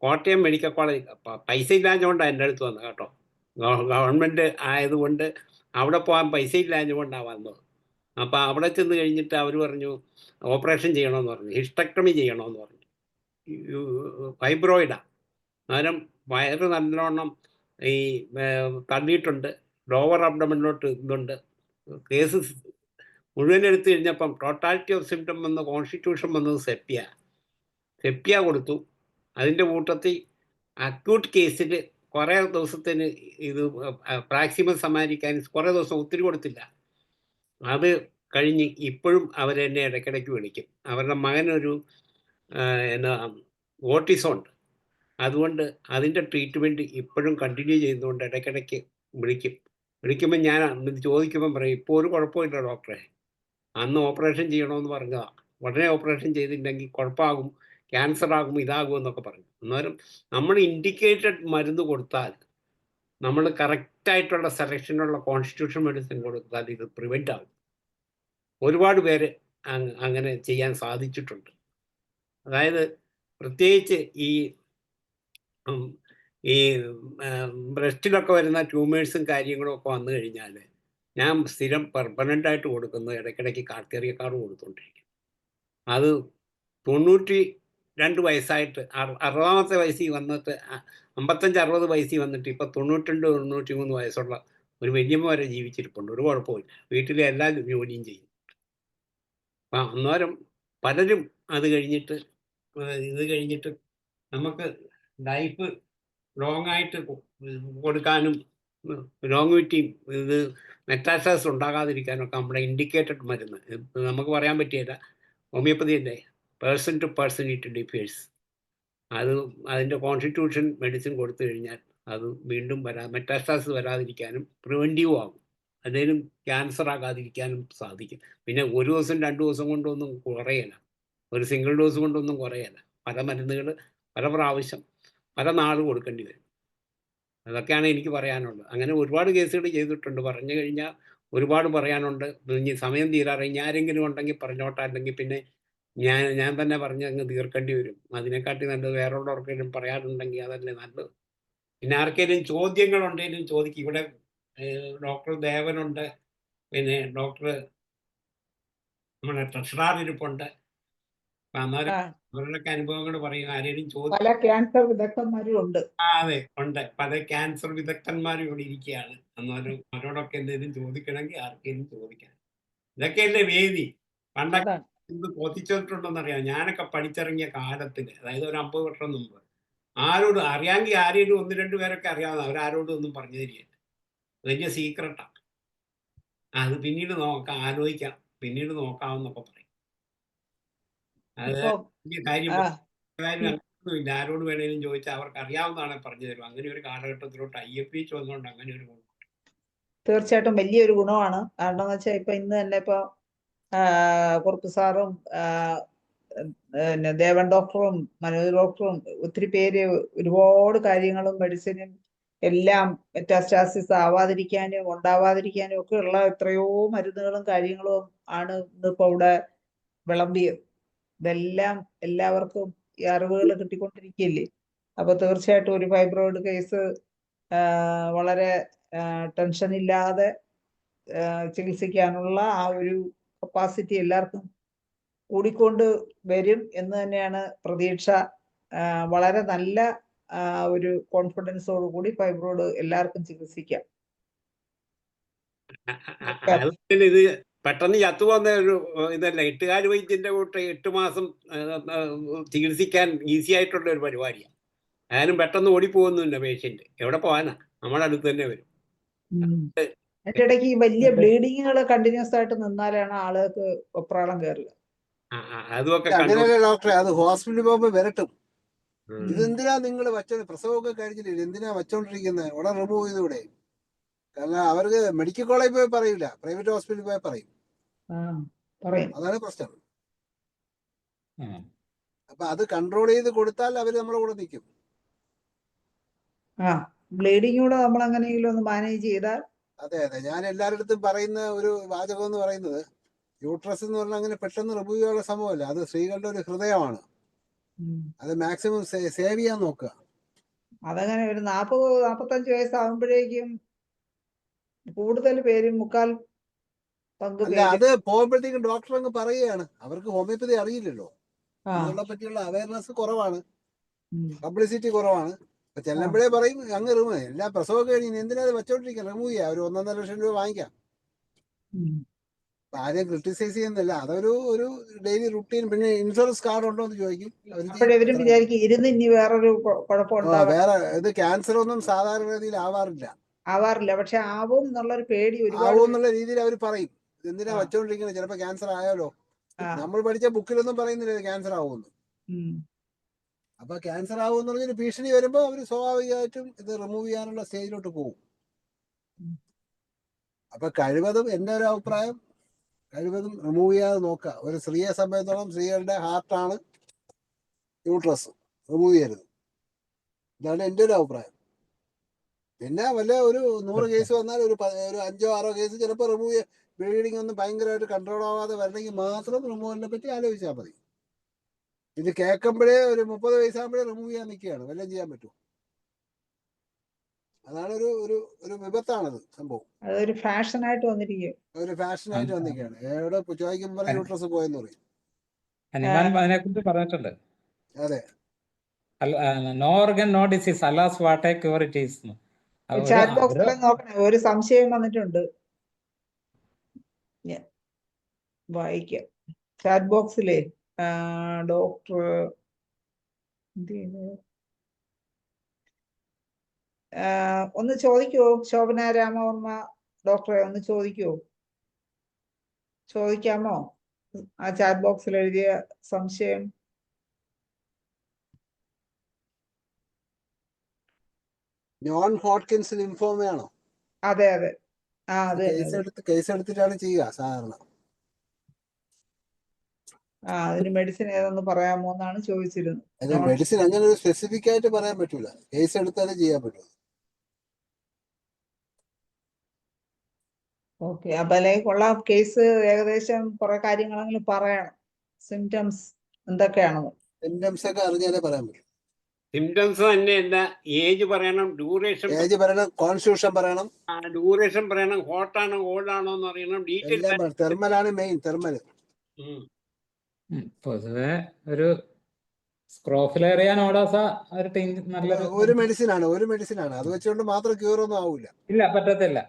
കോട്ടയം മെഡിക്കൽ കോളേജ്, പൈസ ഇല്ലാഞ്ഞുകൊണ്ടാണ് എൻ്റെ അടുത്ത് വന്നത് കേട്ടോ. ഗവൺമെൻറ് ആയതുകൊണ്ട് അവിടെ പോകാൻ പൈസ ഇല്ലാഞ്ഞുകൊണ്ടാണ് വന്നത്. അപ്പോൾ അവിടെ ചെന്ന് കഴിഞ്ഞിട്ട് അവർ പറഞ്ഞു ഓപ്പറേഷൻ ചെയ്യണമെന്ന് പറഞ്ഞു, ഹിസ്റ്റക്ടമി ചെയ്യണമെന്ന് പറഞ്ഞു. ഫൈബ്രോയിഡാണ്. അന്നേരം വയറ് നല്ലോണം ഈ തള്ളിയിട്ടുണ്ട്, ലോവർ അബ്ഡമനിലോട്ട് ഇതുണ്ട്. കേസ് മുഴുവൻ എടുത്തു കഴിഞ്ഞപ്പം ടോട്ടാലിറ്റി ഓഫ് സിംറ്റം വന്ന് കോൺസ്റ്റിറ്റ്യൂഷൻ വന്നത് സെപ്റ്റിയ കൊടുത്തു. അതിൻ്റെ കൂട്ടത്തിൽ അക്യൂട്ട് കേസിൽ കുറേ ദിവസത്തിന് ഇത് പ്രാക്സിമസ് അമേരിക്കാനിസ് കുറേ ദിവസം ഒത്തിരി കൊടുത്തില്ല. അത് കഴിഞ്ഞ് ഇപ്പോഴും അവരെന്നെ ഇടയ്ക്കിടയ്ക്ക് വിളിക്കും. അവരുടെ മകനൊരു ഓട്ടിസം ഉണ്ട്. അതുകൊണ്ട് അതിൻ്റെ ട്രീറ്റ്മെൻറ്റ് ഇപ്പോഴും കണ്ടിന്യൂ ചെയ്യുന്നതുകൊണ്ട് ഇടയ്ക്കിടയ്ക്ക് വിളിക്കുമ്പോൾ ഞാൻ ഇത് ചോദിക്കുമ്പം പറയും, ഇപ്പോൾ ഒരു കുഴപ്പമില്ല ഡോക്ടറെ, അന്ന് ഓപ്പറേഷൻ ചെയ്യണമെന്ന് പറഞ്ഞതാണ്, ഉടനെ ഓപ്പറേഷൻ ചെയ്തില്ലെങ്കിൽ കുഴപ്പമാകും, ക്യാൻസർ ആകും, ഇതാകും എന്നൊക്കെ പറഞ്ഞു. അന്നേരം നമ്മൾ ഇൻഡിക്കേറ്റഡ് മരുന്ന് കൊടുത്താൽ, നമ്മൾ കറക്റ്റായിട്ടുള്ള സെലക്ഷനുള്ള കോൺസ്റ്റിറ്റ്യൂഷൻ മെഡിസിൻ കൊടുത്താൽ ഇത് പ്രിവെൻ്റ് ആകും. ഒരുപാട് പേര് അങ്ങനെ ചെയ്യാൻ സാധിച്ചിട്ടുണ്ട്. അതായത് പ്രത്യേകിച്ച് ഈ ബ്രസ്റ്റിലൊക്കെ വരുന്ന ട്യൂമേഴ്സും കാര്യങ്ങളും ഒക്കെ വന്നു കഴിഞ്ഞാൽ ഞാൻ സ്ഥിരം പെർമനൻ്റായിട്ട് കൊടുക്കുന്നത് ഇടയ്ക്കിടയ്ക്ക് കാർഡ് കൊടുത്തുകൊണ്ടിരിക്കും. അത് 92 വയസ്സായിട്ട് 60ാമത്തെ വയസ്സിൽ വന്നിട്ട് 55-60 വയസ്സിൽ വന്നിട്ട് ഇപ്പം 92-93 വയസ്സുള്ള ഒരു വല്യമ്മ വരെ ജീവിച്ചിരിപ്പുണ്ട്. ഒരു കുഴപ്പമില്ല, വീട്ടിലെ എല്ലാ ജോലിയും ചെയ്യും. അപ്പം അന്നേരം പലരും ഇത് കഴിഞ്ഞിട്ട് നമുക്ക് ലൈഫ് ലോങ് ആയിട്ട് കൊടുക്കാനും ലോങ്വിറ്റിയും ഇത് മെറ്റാസ്റ്റാസിസ് ഉണ്ടാകാതിരിക്കാനൊക്കെ നമ്മുടെ ഇൻഡിക്കേറ്റഡ് മരുന്ന് നമുക്ക് പറയാൻ പറ്റിയില്ല. ഹോമിയോപ്പതിൻ്റെ person to person it differs. അതിൻ്റെ കോൺസ്റ്റിറ്റ്യൂഷൻ മെഡിസിൻ കൊടുത്തു കഴിഞ്ഞാൽ അത് വീണ്ടും മെറ്റാസ്റ്റാസിസ് വരാതിരിക്കാനും പ്രിവെൻറ്റീവും ആകും. അതിനും ക്യാൻസർ ആകാതിരിക്കാനും സാധിക്കും. പിന്നെ ഒരു ദിവസം 2 ദിവസം കൊണ്ടൊന്നും കുറയല്ല, ഒരു സിംഗിൾ ഡോസ് കൊണ്ടൊന്നും കുറയല്ല. പല മരുന്നുകൾ പല പ്രാവശ്യം പല നാൾ കൊടുക്കേണ്ടി വരും. അതൊക്കെയാണ് എനിക്ക് പറയാനുള്ളത്. അങ്ങനെ ഒരുപാട് കേസുകൾ ചെയ്തിട്ടുണ്ട്. പറഞ്ഞു കഴിഞ്ഞാൽ ഒരുപാട് പറയാനുണ്ട്. ഇനി സമയം തീരാറ്. ഇനി ആരെങ്കിലും ഉണ്ടെങ്കിൽ പറഞ്ഞോട്ടെ, അല്ലെങ്കിൽ പിന്നെ ഞാൻ തന്നെ പറഞ്ഞ് അങ്ങ് തീർക്കേണ്ടി വരും. അതിനെക്കാട്ടി നല്ലത് വേറെ ഉള്ളവർക്കെങ്കിലും പറയാനുണ്ടെങ്കിൽ അതല്ലേ നല്ലത്. പിന്നെ ആർക്കെങ്കിലും ചോദ്യങ്ങളുണ്ടെങ്കിലും ചോദിക്കും. ഇവിടെ ഡോക്ടർ ദേവനുണ്ട്, പിന്നെ ഡോക്ടർ നമ്മുടെ ട്രഷറാർ ഇരിപ്പുണ്ട്. അന്നേരം അവരുടെയൊക്കെ അനുഭവങ്ങൾ പറയും. ആരെങ്കിലും ചോദിക്കും. പല ക്യാൻസർ വിദഗ്ധന്മാരും ഉണ്ട്. അതെ, ഉണ്ട്. പല ക്യാൻസർ വിദഗ്ധന്മാരും ഇവിടെ ഇരിക്കുകയാണ്. അന്നേരം അവരോടൊക്കെ എന്തെങ്കിലും ചോദിക്കണമെങ്കിൽ ആർക്കെങ്കിലും ചോദിക്കാം. ഇതൊക്കെയല്ലേ വേദി. പണ്ടൊക്കെ എന്ത് കൊതിച്ചിട്ടുണ്ടെന്നറിയാം. ഞാനൊക്കെ പഠിച്ചിറങ്ങിയ കാലത്തിൽ, അതായത് ഒരു 50 വർഷം മുമ്പ്, ആരോടും അറിയാമെങ്കിൽ ആരെങ്കിലും 1-2 പേരൊക്കെ അറിയാവുന്ന അവരാരോടും ഒന്നും പറഞ്ഞു തരികയില്ല. വലിയ സീക്രട്ടാണ്. അത് പിന്നീട് ആലോചിക്കാം, പിന്നീട് നോക്കാമെന്നൊക്കെ പറയും. അത് വലിയ കാര്യം അങ്ങനെയൊന്നുമില്ല. ആരോട് വേണേലും ചോദിച്ചാൽ അവർക്ക് അറിയാവുന്നതാണെ പറഞ്ഞു തരും. അങ്ങനെ ഒരു കാലഘട്ടത്തിലോട്ട് IFH വന്നുകൊണ്ട് അങ്ങനെ ഒരു ഗുണം. തീർച്ചയായിട്ടും വലിയൊരു ഗുണമാണ്. കാരണം എന്ന് വെച്ചാൽ ഇപ്പൊ ഇന്ന് തന്നെ ഇപ്പൊ കുറുപ്പ് സാറും ദേവൻ ഡോക്ടറും മനോജ് ഡോക്ടറും ഒത്തിരി പേര് ഒരുപാട് കാര്യങ്ങളും മെഡിസിനും എല്ലാം മെറ്റാസ്റ്റാസിസ് ആവാതിരിക്കാനും ഉണ്ടാവാതിരിക്കാനും ഒക്കെ ഉള്ള എത്രയോ മരുന്നുകളും കാര്യങ്ങളും ആണ് ഇന്നിപ്പോ ഇവിടെ വിളമ്പിയത്. ഇതെല്ലാം എല്ലാവർക്കും ഈ അറിവുകൾ കിട്ടിക്കൊണ്ടിരിക്കുകയില്ലേ. അപ്പൊ തീർച്ചയായിട്ടും ഒരു ഫൈബ്രോയിഡ് കേസ് വളരെ ടെൻഷൻ ഇല്ലാതെ ചികിത്സിക്കാനുള്ള ആ ഒരു കപ്പാസിറ്റി എല്ലാവർക്കും കൂടിക്കൊണ്ട് വരും എന്ന് തന്നെയാണ് പ്രതീക്ഷ. വളരെ നല്ല ഒരു കോൺഫിഡൻസോട് കൂടി ഫൈബ്രോയിഡ് എല്ലാവർക്കും ചികിത്സിക്കാം. അതുപോലെ ഇത് പെട്ടെന്ന് ചത്തുപോകുന്ന ഒരു ഇതല്ല. എട്ടുകാല് വൈദ്യന്റെ കൂട്ട് 8 മാസം ചികിത്സിക്കാൻ ഈസി ആയിട്ടുള്ള ഒരു പരിപാടിയാണ്. ആരും പെട്ടെന്ന് ഓടിപ്പോകുന്നില്ല പേഷ്യന്റ്. എവിടെ പോകാനാ? നമ്മുടെ അടുത്ത് തന്നെ വരും. അതിന്റെ ഇടയ്ക്ക് ഈ വലിയ ബ്ലീഡിങ്ങുകൾ കണ്ടിന്യൂസ് ആയിട്ട് നിന്നാലാണ് ആളുകൾക്ക് വെപ്രാളം കയറുക. അതുമൊക്കെ അങ്ങനെയല്ല ഡോക്ടറെ, അത് ഹോസ്പിറ്റലിൽ പോകുമ്പോ വരട്ടും. ഇതെന്തിനാ നിങ്ങൾ വച്ചത്? പ്രസവമൊക്കെ കഴിഞ്ഞില്ല, എന്തിനാ വച്ചോണ്ടിരിക്കുന്നത്? ഉടനെ റിമൂവ് ചെയ്തൂടെ? കാരണം അവർക്ക് മെഡിക്കൽ കോളേജിൽ പോയി പറയില്ല, പ്രൈവറ്റ് ഹോസ്പിറ്റലിൽ പോയി പറയും. അതാണ് പ്രശ്നം. അപ്പൊ അത് കൺട്രോൾ ചെയ്ത് കൊടുത്താൽ അവര് നമ്മളെ കൂടെ നിൽക്കും. ബ്ലീഡിംഗ് കൂടെ നമ്മൾ എങ്ങനെയെങ്കിലും ഒന്ന് മാനേജ് ചെയ്താൽ. അതെ അതെ, ഞാൻ എല്ലാവരുടെ അടുത്തും പറയുന്ന ഒരു വാചകം എന്ന് പറയുന്നത്, യൂട്രസ് എന്ന് പറഞ്ഞാൽ അങ്ങനെ പെട്ടെന്ന് റിമൂവ് ചെയ്യാനുള്ള സംഭവമല്ല. അത് സ്ത്രീകളുടെ ഒരു ഹൃദയമാണ്. അത് മാക്സിമം സേവ് ചെയ്യാൻ നോക്കുക. അതങ്ങനെ ഒരു 40-45 വയസ്സാകുമ്പോഴേക്കും കൂടുതൽ പേരും 3/4 പങ്ക് അല്ല, അത് പോകുമ്പോഴത്തേക്കും ഡോക്ടർ അങ്ങ് പറയുകയാണ്. അവർക്ക് ഹോമിയോപ്പതി അറിയില്ലല്ലോ, അതിനെ പറ്റിയുള്ള അവയർനെസ് കുറവാണ്, പബ്ലിസിറ്റി കുറവാണ്. അപ്പൊ ചെല്ലുമ്പോഴേ പറയും അങ്ങ് റിമൂവ്. എല്ലാ പ്രസവമൊക്കെ കഴിഞ്ഞ് എന്തിനാ അത് വെച്ചോണ്ടിരിക്കുക? റിമൂവ് ചെയ്യാം, ഒരു 1.5 ലക്ഷം രൂപ വാങ്ങിക്കാം. ആരെയും ക്രിട്ടിസൈസ് ചെയ്യുന്നില്ല, അതൊരു ഡെയിലി റുട്ടീൻ. പിന്നെ ഇൻഷുറൻസ് കാർഡ് ഉണ്ടോ എന്ന് ചോദിക്കും. അപ്പോഴെവരും വിചാരിക്കും ഇരുന്ന് ഇനി വേറൊരു കുഴപ്പമുണ്ടാവും. വേറെ ഇത് ക്യാൻസർ ഒന്നും സാധാരണ രീതിയിൽ ആവാറില്ല. പക്ഷെ ആവും എന്നുള്ളൊരു പേടി ആവും എന്നുള്ള രീതിയിൽ അവർ പറയും. എന്തിനാ വെച്ചോണ്ടിരിക്കുന്നത്? ചിലപ്പോ ക്യാൻസർ ആയാലോ. നമ്മൾ പഠിച്ച ബുക്കിലൊന്നും പറയുന്നില്ല ക്യാൻസർ ആവുമെന്ന്. അപ്പൊ ക്യാൻസർ ആവും എന്നുള്ളൊരു ഭീഷണി വരുമ്പോ അവര് സ്വാഭാവികമായിട്ടും ഇത് റിമൂവ് ചെയ്യാനുള്ള സ്റ്റേജിലോട്ട് പോകും. അപ്പൊ കഴിവതും എന്റെ ഒരു അഭിപ്രായം, കഴിവതും റിമൂവ് ചെയ്യാതെ നോക്കുക. ഒരു സ്ത്രീയെ സംബന്ധിച്ചോളം സ്ത്രീകളുടെ ഹാർട്ടാണ് യൂട്രസ്, റിമൂവ് ചെയ്യരുത്. ഇതാണ് എൻ്റെ ഒരു അഭിപ്രായം. പിന്നെ വല്ല ഒരു 100 കേസ് വന്നാൽ ഒരു 5-6 കേസ് ചിലപ്പോൾ റിമൂവ് ബ്ലീഡിങ് ഒന്നും ഭയങ്കരമായിട്ട് കൺട്രോൾ ആവാതെ വരണമെങ്കിൽ മാത്രം റിമൂവലിനെ പറ്റി ആലോചിച്ചാൽ മതി. ഇത് കേൾക്കുമ്പോഴേ ഒരു 30 വയസ്സാകുമ്പോഴേ റിമൂവ് ചെയ്യാൻ നിൽക്കുകയാണ്, വല്ലതും ചെയ്യാൻ പറ്റുമോ? അതാണ് ഒരു വിപത്താണത് സംഭവം. അതൊരു ഫാഷനായിട്ട് വന്നിരിക്കും. ഒരു ഫാഷനായിട്ട് വന്നിരിക്കുകയാണ്. എവിടെ ചോദിക്കുമ്പോൾ യൂട്രസ് പോയെന്ന് പറയും. അതിനെക്കുറിച്ച് പറഞ്ഞിട്ടുണ്ട്. അതെ, no organ no disease, alas what a cure it is. Chat ബോക്സിൽ നോക്കണേ, ഒരു സംശയം വന്നിട്ടുണ്ട്, വായിക്കാം. ചാറ്റ് ബോക്സിലെ ഡോക്ടർ ഒന്ന് ചോദിക്കുവോ? ശോഭന രാമവർമ്മ ഡോക്ടറെ ഒന്ന് ചോദിക്കാമോ? ആ ചാറ്റ് ബോക്സിൽ എഴുതിയ സംശയം. നോൺ ഹോട്ട്കിൻസ് ലിംഫോമയാണോ? അതെ. കേസ് എടുത്തിട്ടാണ് ചെയ്യുക സാധാരണ. അതിന് മെഡിസിൻ ഏതെന്ന് പറയാമോ എന്നാണ് ചോദിച്ചിരുന്നത്. മെഡിസിൻ അങ്ങനെ ഒരു സ്പെസിഫിക് ആയിട്ട് പറയാൻ പറ്റൂല, കേസ് എടുത്താലേ ചെയ്യാൻ പറ്റൂ. ഓക്കെ, അപ്പൊ അല്ലെങ്കിൽ കൊള്ളാം. കേസ് ഏകദേശം കുറെ കാര്യങ്ങളെങ്കിലും പറയണം. സിംറ്റംസ് എന്തൊക്കെയാണെന്ന്. സിംറ്റംസ് ഒക്കെ അറിഞ്ഞാലേ പറയാൻ പറ്റും. സിംറ്റംസ് തന്നെയല്ല, ഏജ് പറയണം, ഡ്യൂറേഷൻ പറയണം, കോൺസ്റ്റിറ്റ്യൂഷൻ പറയണം, ഡ്യൂറേഷൻ പറയണം, ഹോട്ടാണോ കോൾഡാണോ എന്ന് അറിയണം, ഡീറ്റെയിൽ. തെർമലാണ് മെയിൻ. തെർമൽ പൊതുവെ ഒരു സ്ക്രോഫിലേറിയ നോഡോസ ഒരു മെഡിസിനാണ്. അത് വെച്ചുകൊണ്ട് മാത്രം ക്യൂർ ഒന്നും ആവില്ല. ഇല്ല, പറ്റത്തില്ല.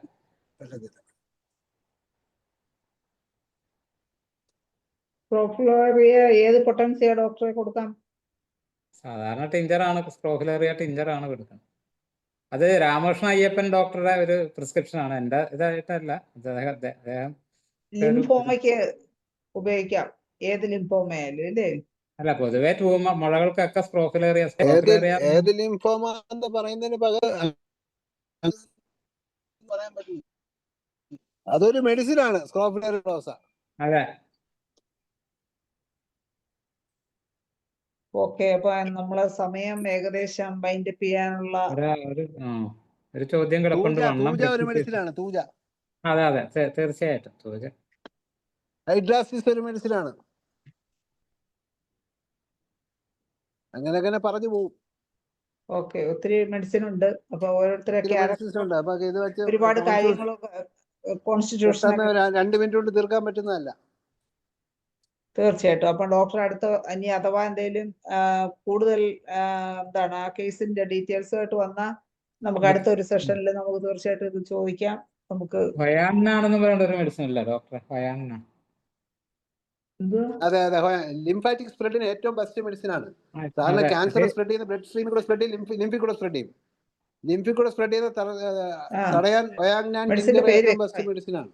സ്ക്രോഫിലേറിയ ഏത് പൊട്ടൻസിയ ഡോക്ടറെ കൊടുക്കാം? സാധാരണ ടിഞ്ചറാണ്, സ്ക്രോഫിലേറിയ ടിഞ്ചറാണ് കൊടുക്കുന്നത്. അത് രാമകൃഷ്ണ അയ്യപ്പൻ ഡോക്ടറുടെ ഒരു പ്രിസ്ക്രിപ്ഷൻ ആണ്, എന്റെ ഇതായിട്ടല്ല. അദ്ദേഹം ലിംഫോമയ്ക്ക് ഉപയോഗിക്കാം, ഏത് ലിംഫോമയായാലും അല്ലേ? അല്ല, പൊതുവെ മുഴകൾക്കൊക്കെ സ്ക്രോഫിലേറിയ ഏത് ലിംഫോമ എന്ന് പറയുന്നതിന് പകരം പറയാൻ പറ്റില്ല. അതൊരു മെഡിസിനാണ്, സ്ക്രോഫിലേറിയോസ. അതെ. ഓക്കെ, അപ്പൊ നമ്മളെ സമയം ഏകദേശം വൈൻഡപ്പ് ചെയ്യാനുള്ള ഒരു ചോദ്യം കിടപ്പുണ്ട്. ഒരു മെഡിസിനാണ് തൂജ. അതെ, തീർച്ചയായിട്ടും തൂജ. ഹൈഡ്രാസിസ് ഒരു മെഡിസിനാണ്. അങ്ങനെ പറഞ്ഞു പോകും. ഓക്കെ, ഒത്തിരി മെഡിസിൻ ഉണ്ട്. അപ്പൊ ഓരോരുത്തരൊക്കെ ഒരുപാട് കാര്യങ്ങളും കോൺസ്റ്റിറ്റ്യൂഷൻ 2 മിനിറ്റ് കൊണ്ട് തീർക്കാൻ പറ്റുന്നതല്ല. തീർച്ചയായിട്ടും. അപ്പം ഡോക്ടർ അടുത്ത ഇനി അഥവാ എന്തെങ്കിലും കൂടുതൽ എന്താണ് ആ കേസിന്റെ ഡീറ്റെയിൽസുമായിട്ട് വന്നാൽ നമുക്ക് അടുത്തൊരു സെഷനിൽ നമുക്ക് തീർച്ചയായിട്ടും ഇത് ചോദിക്കാം. നമുക്ക് ഹൊയാങ്നാണെന്ന് പറയുന്ന ഒരു മെഡിസിൻ ഇല്ല ഡോക്ടറെ? ഹൊയാങ്ന. അതെ അതെ, ലിംഫാറ്റിക് സ്പ്രെഡിന് ഏറ്റവും ബെസ്റ്റ് മെഡിസിൻ ആണ്. സാധാരണ അതെ, ക്യാൻസർ ഇത് സ്പ്രെഡ് ചെയ്യുന്ന ബ്ലഡ് സ്ട്രീമിൽ കൂടെ സ്പ്രെഡ് ചെയ്യും, ലിംഫിൽ കൂടെ സ്പ്രെഡ് ചെയ്യും. ലിംഫിൽ കൂടെ സ്പ്രെഡ് ചെയ്ത് തടയാൻ ഹൊയാങ്നാൻ മെഡിസിന്റെ ജിഞ്ചർ പേര് ഏറ്റവും ബെസ്റ്റ് മെഡിസിൻ ആണ്.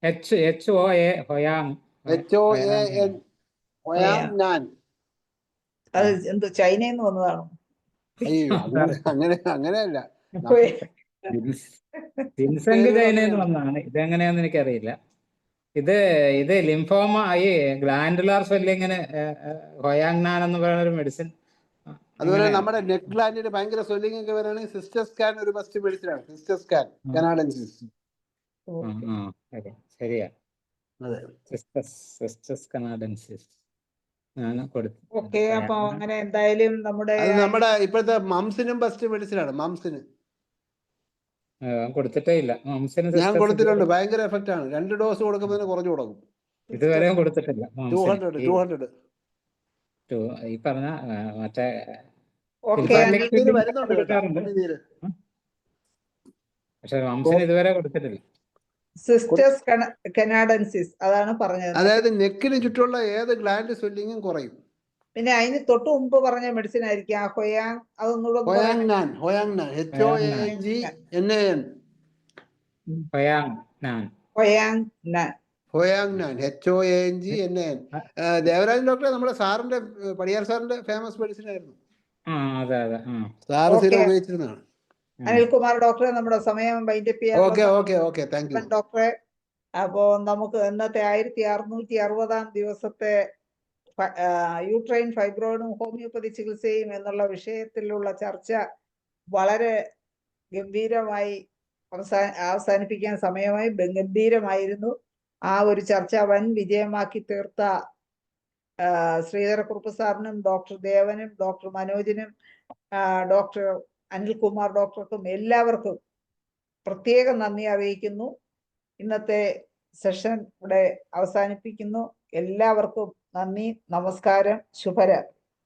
HOA ഹൊയാങ്. HOAN ഹൊയാങ്നാൻ. അത് എന്ത് ചൈനയിൽ നിന്ന് വന്നതാണോ? അയ്യോ, അങ്ങനെയല്ല. വിൻസെന്റ് ചൈനയിൽ നിന്ന് വന്നതാണ്. ഇതെങ്ങനെയാന്ന് എനിക്കറിയില്ല. ഇത് ലിംഫോമ ഈ ഗ്ലാൻഡുലാർ സ്വെല്ലിങ്ങിന് ഹൊയാങ്നാൻ എന്ന് പറയുന്ന ഒരു മെഡിസിൻ. അതുപോലെ നമ്മുടെ നെക്ക് ഗ്ലാൻഡിന് ഭയങ്കര സ്വെല്ലിംഗ് ഒക്കെ വരികയാണെങ്കിൽ സിസ്റ്റർ സ്കാൻ ഒരു ബെസ്റ്റ് മെഡിസിൻ ആണ്. സിസ്റ്റർ സ്കാൻ കനാഡൻസിസ്. ശരിയാ, അതെ, സിസ്റ്റസ് കനാഡൻസിസ് ഞാൻ കൊടുത്തു. ഓക്കെ. അപ്പൊ അങ്ങനെ എന്തായാലും അത് നമ്മുടെ ഇപ്പോഴത്തെ മംസിനും ബെസ്റ്റ് മെഡിസിൻ ആണ്. മംസിന് കൊടുത്തിട്ടേ ഇല്ല. ഞാൻ കൊടുത്തിട്ടുണ്ട്. ഭയങ്കര എഫക്റ്റ് ആണ്. 2 ഡോസ് കൊടുക്കുമ്പോൾ കുറഞ്ഞു കൊടുക്കും. ഇതുവരെ കൊടുത്തിട്ടില്ല. 200 ഈ പറഞ്ഞ മറ്റേ ഓക്കെ. പക്ഷെ മംസിന് ഇതുവരെ കൊടുത്തിട്ടില്ല. സിസ്റ്റേഴ്സ് കനാഡൻസിസ് അതാണ് പറഞ്ഞത്. അതായത് നെക്കിന് ചുറ്റുമുള്ള ഏത് ഗ്ലാൻഡ് സ്വെല്ലിങ്ങും കുറയും. പിന്നെ അതിന് തൊട്ട് മുമ്പ് പറഞ്ഞ മെഡിസിൻ ആയിരിക്കും ആ ഹൊയാങ്. അതൊന്നുകൂടെ ഹൊയാങ്നാൻ ഹൊയാങ്നാൻ. HOANGNAN. ദേവരാജൻ ഡോക്ടറെ നമ്മുടെ സാറിന്റെ പടിയാർ സാറിന്റെ ഫേമസ് മെഡിസിൻ ആയിരുന്നു. അതെ. സാറ് സ്ഥിരം ഉപയോഗിച്ചിരുന്നതാണ്. അനിൽകുമാർ ഡോക്ടറെ, നമ്മുടെ സമയം വൈൻഡപ്പ് ചെയ്യാൻ ഡോക്ടറെ. അപ്പോ നമുക്ക് ഇന്നത്തെ 1660 ദിവസത്തെ യൂട്രൈൻ ഫൈബ്രോയിഡും ഹോമിയോപ്പതി ചികിത്സയും എന്നുള്ള വിഷയത്തിലുള്ള ചർച്ച വളരെ ഗംഭീരമായി അവസാനിപ്പിക്കാൻ സമയമായി. ഗംഭീരമായിരുന്നു. ആ ഒരു ചർച്ച വൻ വിജയമാക്കി തീർത്ത ശ്രീധരക്കുറുപ്പ് സാറിനും ഡോക്ടർ ദേവനും ഡോക്ടർ മനോജിനും ഡോക്ടർ അനിൽകുമാർ ഡോക്ടർക്കും എല്ലാവർക്കും പ്രത്യേകം നന്ദി അറിയിക്കുന്നു. ഇന്നത്തെ സെഷൻ ഇവിടെ അവസാനിപ്പിക്കുന്നു. എല്ലാവർക്കും നന്ദി, നമസ്കാരം, ശുഭരാത്രി.